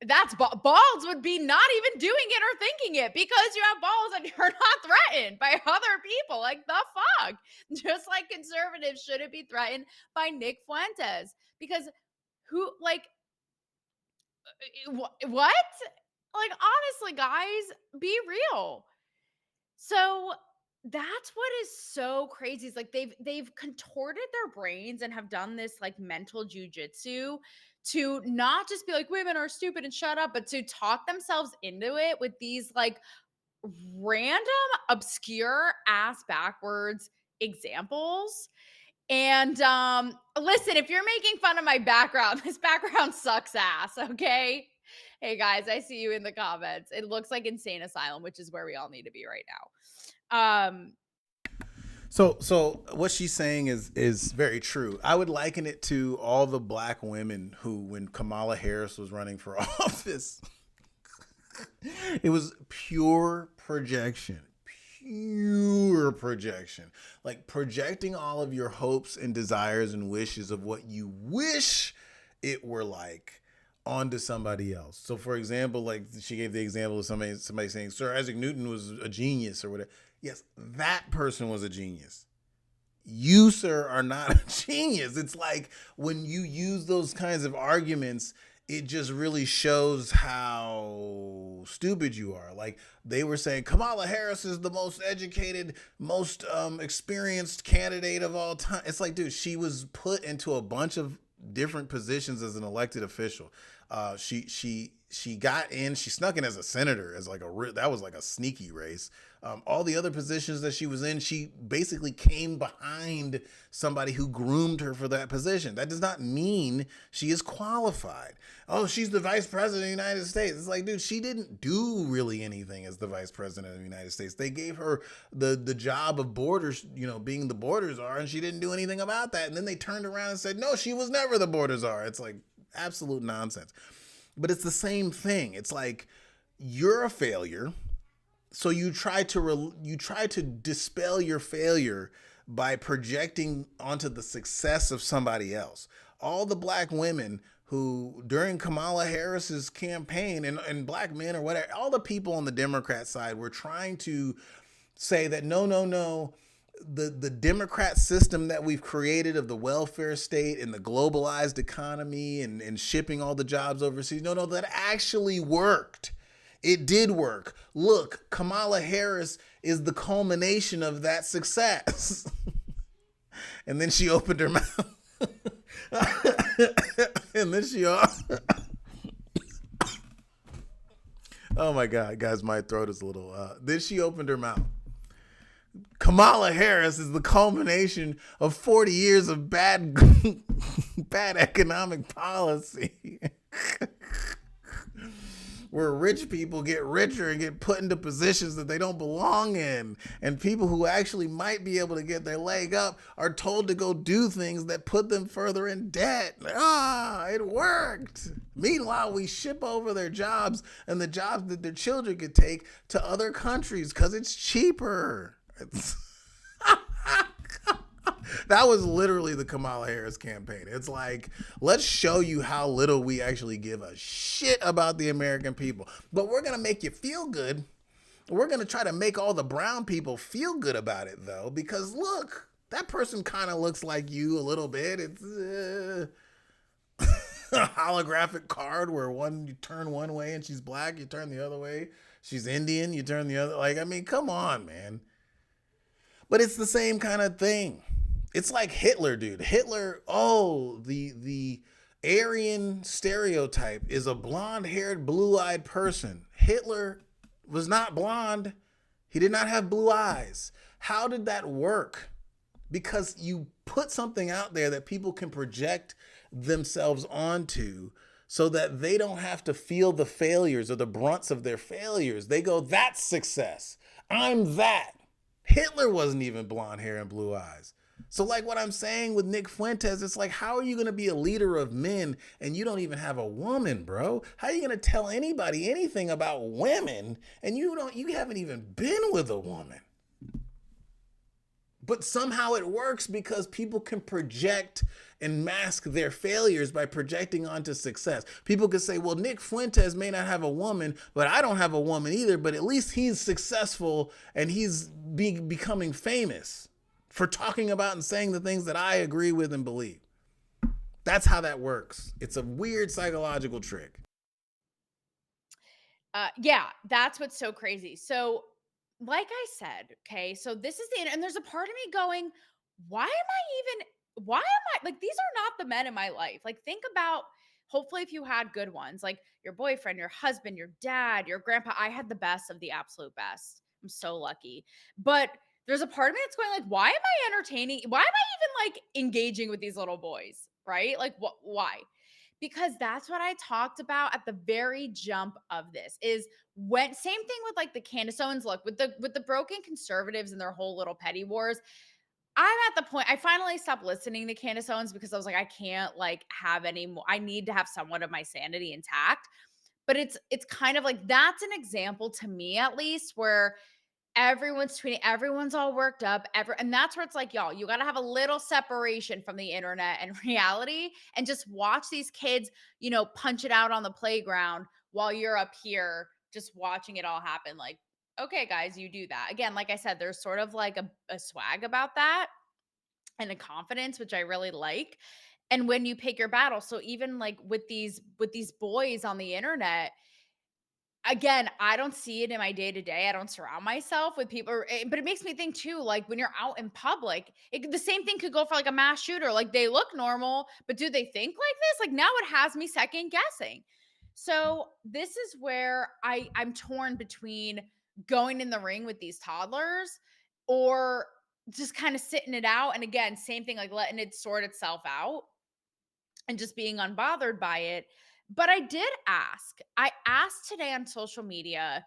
that's balls would be not even doing it or thinking it because you have balls and you're not threatened by other people. Like the fuck, just like conservatives shouldn't be threatened by Nick Fuentes because who like what? Like honestly, guys, be real. So that's what is so crazy. Is like they've contorted their brains and have done this like mental jujitsu to not just be like women are stupid and shut up, but to talk themselves into it with these like random, obscure ass backwards examples. And listen, if you're making fun of my background, this background sucks ass, okay? Hey guys, I see you in the comments. It looks like insane asylum, which is where we all need to be right now. So what she's saying is very true. I would liken it to all the black women who, when Kamala Harris was running for office, it was pure projection. Pure projection. Like projecting all of your hopes and desires and wishes of what you wish it were like onto somebody else. So for example, like she gave the example of somebody saying Sir Isaac Newton was a genius or whatever. Yes, that person was a genius. You, sir, are not a genius. It's like when you use those kinds of arguments, it just really shows how stupid you are. Like they were saying Kamala Harris is the most educated, most experienced candidate of all time. It's like, dude, she was put into a bunch of different positions as an elected official. She got in, she snuck in as a senator, as like that was like a sneaky race. All the other positions that she was in, she basically came behind somebody who groomed her for that position. That does not mean she is qualified. Oh, she's the vice president of the United States. It's like, dude, she didn't do really anything as the vice president of the United States. They gave her the job of borders, being the border czar, and she didn't do anything about that. And then they turned around and said, no, she was never the border czar. It's like absolute nonsense. But it's the same thing. It's like you're a failure. So you try to dispel your failure by projecting onto the success of somebody else. All the black women who during Kamala Harris's campaign and black men or whatever, all the people on the Democrat side were trying to say that no, the Democrat system that we've created of the welfare state and the globalized economy and shipping all the jobs overseas, no, that actually worked. It did work. Look, Kamala Harris is the culmination of that success. And then she opened her mouth. And then she... Oh my God, guys, my throat is a little... Then she opened her mouth. Kamala Harris is the culmination of 40 years of bad economic policy. Where rich people get richer and get put into positions that they don't belong in. And people who actually might be able to get their leg up are told to go do things that put them further in debt. It worked. Meanwhile, we ship over their jobs and the jobs that their children could take to other countries because it's cheaper. That was literally the Kamala Harris campaign. It's like, let's show you how little we actually give a shit about the American people. But we're going to make you feel good. We're going to try to make all the brown people feel good about it, though, because look, that person kind of looks like you a little bit. It's holographic card where you turn one way and she's black, you turn the other way. She's Indian, you turn the other. Like, I mean, come on, man. But it's the same kind of thing. It's like Hitler, dude. Hitler, the Aryan stereotype is a blonde-haired, blue-eyed person. Hitler was not blonde. He did not have blue eyes. How did that work? Because you put something out there that people can project themselves onto so that they don't have to feel the failures or the brunts of their failures. They go, that's success. I'm that. Hitler wasn't even blonde hair and blue eyes. So like what I'm saying with Nick Fuentes, it's like, how are you going to be a leader of men and you don't even have a woman, bro? How are you going to tell anybody anything about women and you haven't even been with a woman? But somehow it works because people can project and mask their failures by projecting onto success. People could say, well, Nick Fuentes may not have a woman, but I don't have a woman either, but at least he's successful and he's becoming famous for talking about and saying the things that I agree with and believe. That's how that works. It's a weird psychological trick. Yeah, that's what's so crazy. So, like I said, okay, so this is and there's a part of me going, why am I like, these are not the men in my life. Like, think about, hopefully, if you had good ones, like your boyfriend, your husband, your dad, your grandpa. I had the best of the absolute best. I'm so lucky. But there's a part of me that's going, like, why am I entertaining? Why am I even like engaging with these little boys? Right? Like, why? Because that's what I talked about at the very jump of this is when same thing with like the Candace Owens look with the broken conservatives and their whole little petty wars. I'm at the point I finally stopped listening to Candace Owens because I was like, I can't like have any more. I need to have somewhat of my sanity intact. But it's kind of like that's an example to me at least where everyone's tweeting, everyone's all worked up, and that's where it's like, y'all, you got to have a little separation from the internet and reality and just watch these kids, punch it out on the playground while you're up here just watching it all happen. Like, okay, guys, you do that. Again, like I said, there's sort of like a swag about that and a confidence, which I really like. And when you pick your battle, so even like with these boys on the internet, again, I don't see it in my day to day. I don't surround myself with people, but it makes me think too, like when you're out in public, the same thing could go for like a mass shooter. Like they look normal, but do they think like this? Like now it has me second guessing. So this is where I'm torn between going in the ring with these toddlers or just kind of sitting it out. And again, same thing, like letting it sort itself out and just being unbothered by it. But I did ask. I asked today on social media,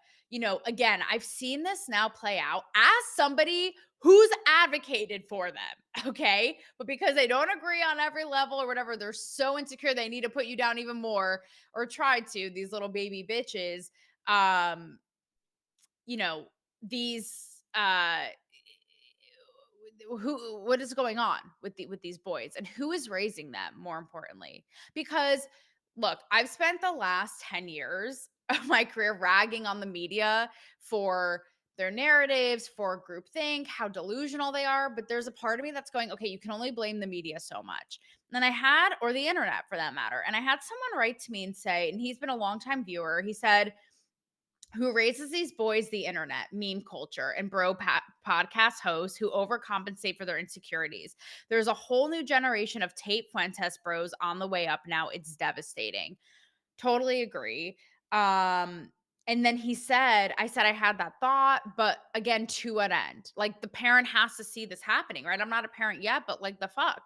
again, I've seen this now play out as somebody who's advocated for them, okay? But because they don't agree on every level or whatever, they're so insecure they need to put you down even more or try to, these little baby bitches. These what is going on with these boys and who is raising them, more importantly. Because look, I've spent the last 10 years of my career ragging on the media for their narratives, for groupthink, how delusional they are, but there's a part of me that's going, okay, you can only blame the media so much. And or the internet for that matter. And I had someone write to me and say, and he's been a longtime viewer, he said, who raises these boys the internet, meme culture, and podcast hosts who overcompensate for their insecurities. There's a whole new generation of Tate Fuentes bros on the way up now. It's devastating. Totally agree. And then I said I had that thought, but again, to an end. Like the parent has to see this happening, right? I'm not a parent yet, but like the fuck.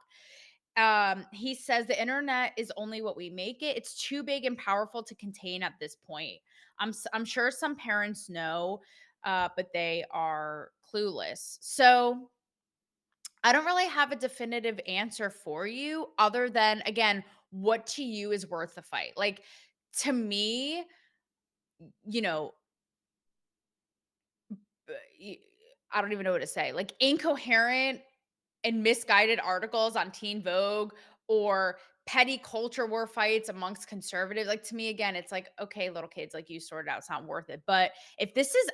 He says the internet is only what we make it. It's too big and powerful to contain at this point. I'm sure some parents know, but they are clueless. So I don't really have a definitive answer for you other than, again, what to you is worth the fight. Like to me, I don't even know what to say. Like incoherent and misguided articles on Teen Vogue or petty culture war fights amongst conservatives. Like to me, again, it's like, okay, little kids, like you sorted out, it's not worth it. But if this is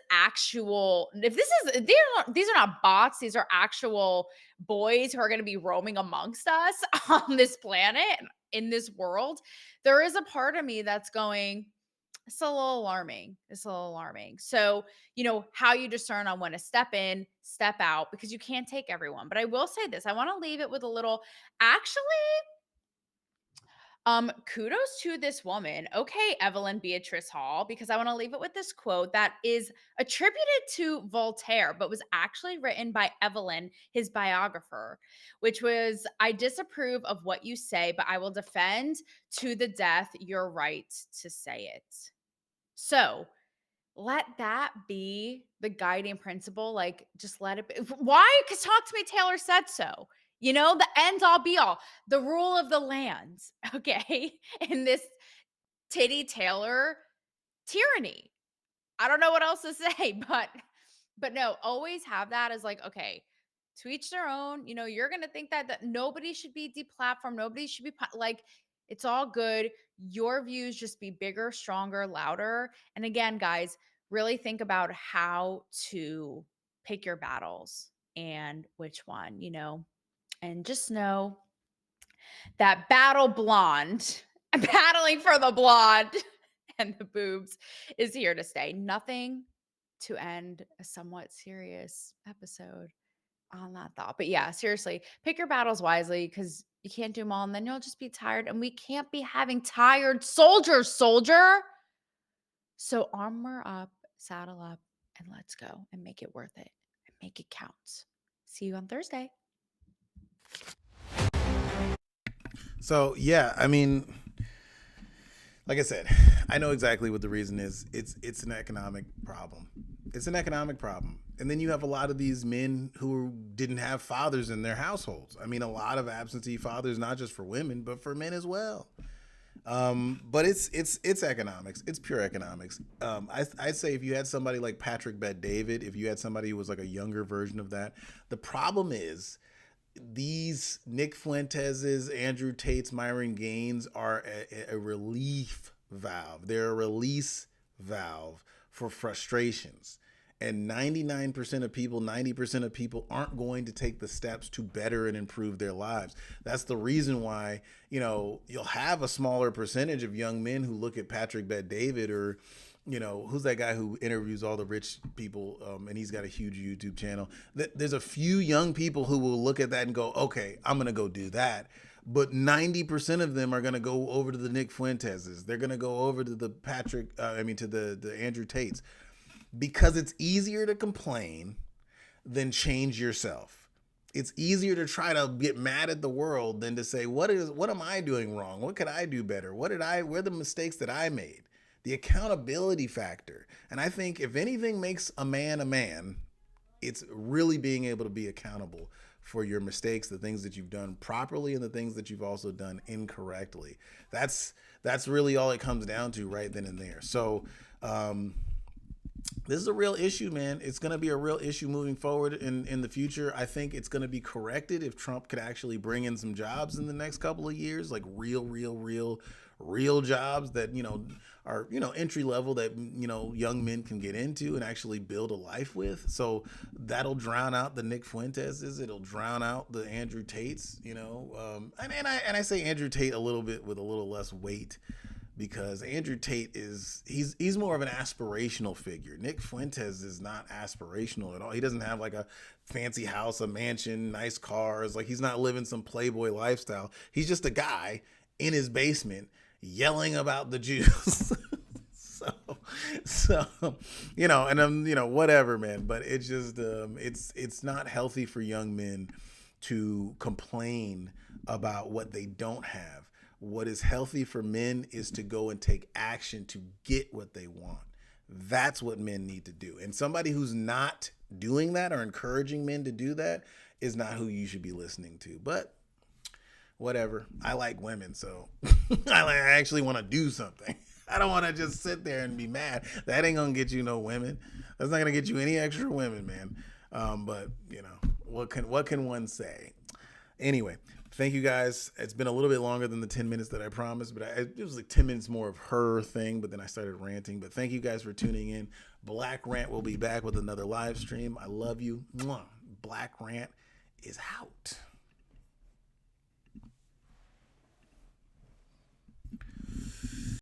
these are not bots, these are actual boys who are going to be roaming amongst us on this planet. in this world, there is a part of me that's going, it's a little alarming. It's a little alarming. So, how you discern on when to step in, step out, because you can't take everyone. But I will say this, I want to leave it with a little, actually, kudos to this woman. Okay, Evelyn Beatrice Hall, because I want to leave it with this quote that is attributed to Voltaire, but was actually written by Evelyn, his biographer, which was, I disapprove of what you say, but I will defend to the death your right to say it. So let that be the guiding principle. Like, just let it be. Why? Because Talk to Me Taylor said so. The end all be all, the rule of the land, okay? In this Titty Taylor tyranny. I don't know what else to say, but no, always have that as like, okay, to each their own. You're going to think that nobody should be deplatformed. Nobody should be like, it's all good. Your views just be bigger, stronger, louder. And again, guys, really think about how to pick your battles and which one, and just know that battle blonde, battling for the blonde and the boobs is here to stay. Nothing to end a somewhat serious episode on that thought. But yeah, seriously, pick your battles wisely, because you can't do them all and then you'll just be tired. And we can't be having tired soldier. So armor up, saddle up, and let's go and make it worth it and make it count. See you on Thursday. So yeah, I mean, like I said, I know exactly what the reason is. It's an economic problem. It's an economic problem. And then you have a lot of these men who didn't have fathers in their households. I mean, a lot of absentee fathers, not just for women, but for men as well. But it's economics. It's pure economics. I'd say if you had somebody like Patrick Bet-David, if you had somebody who was like a younger version of that, the problem is these Nick Fuenteses, Andrew Tates, Myron Gaines are a relief valve. They're a release valve for frustrations. And 99% of people, 90% of people aren't going to take the steps to better and improve their lives. That's the reason why, you'll have a smaller percentage of young men who look at Patrick Bet-David or, who's that guy who interviews all the rich people, and he's got a huge YouTube channel. There's a few young people who will look at that and go, okay, I'm going to go do that. But 90% of them are going to go over to the Nick Fuenteses. They're going to go over to the the Andrew Tates, because it's easier to complain than change yourself. It's easier to try to get mad at the world than to say, what am I doing wrong? What could I do better? Where are the mistakes that I made? The accountability factor. And I think if anything makes a man, it's really being able to be accountable for your mistakes, the things that you've done properly and the things that you've also done incorrectly. That's really all it comes down to right then and there. So, this is a real issue, man. It's going to be a real issue moving forward in the future. I think it's going to be corrected if Trump could actually bring in some jobs in the next couple of years, like real jobs that, are, entry level that, young men can get into and actually build a life with. So that'll drown out the Nick Fuenteses. It'll drown out the Andrew Tates, and I say Andrew Tate a little bit with a little less weight, because Andrew Tate he's more of an aspirational figure. Nick Fuentes is not aspirational at all. He doesn't have like a fancy house, a mansion, nice cars. Like, he's not living some Playboy lifestyle. He's just a guy in his basement yelling about the Jews. so and whatever, man. But it's just it's not healthy for young men to complain about what they don't have. What is healthy for men is to go and take action to get what they want. That's what men need to do. And somebody who's not doing that or encouraging men to do that is not who you should be listening to. But whatever. I like women, so I actually want to do something. I don't want to just sit there and be mad. That ain't gonna get you no women. That's not gonna get you any extra women, man. But what can one say? Anyway, thank you guys. It's been a little bit longer than the 10 minutes that I promised, but it was like 10 minutes more of her thing, but then I started ranting. But thank you guys for tuning in. Black Rant will be back with another live stream. I love you. Mwah. Black Rant is out.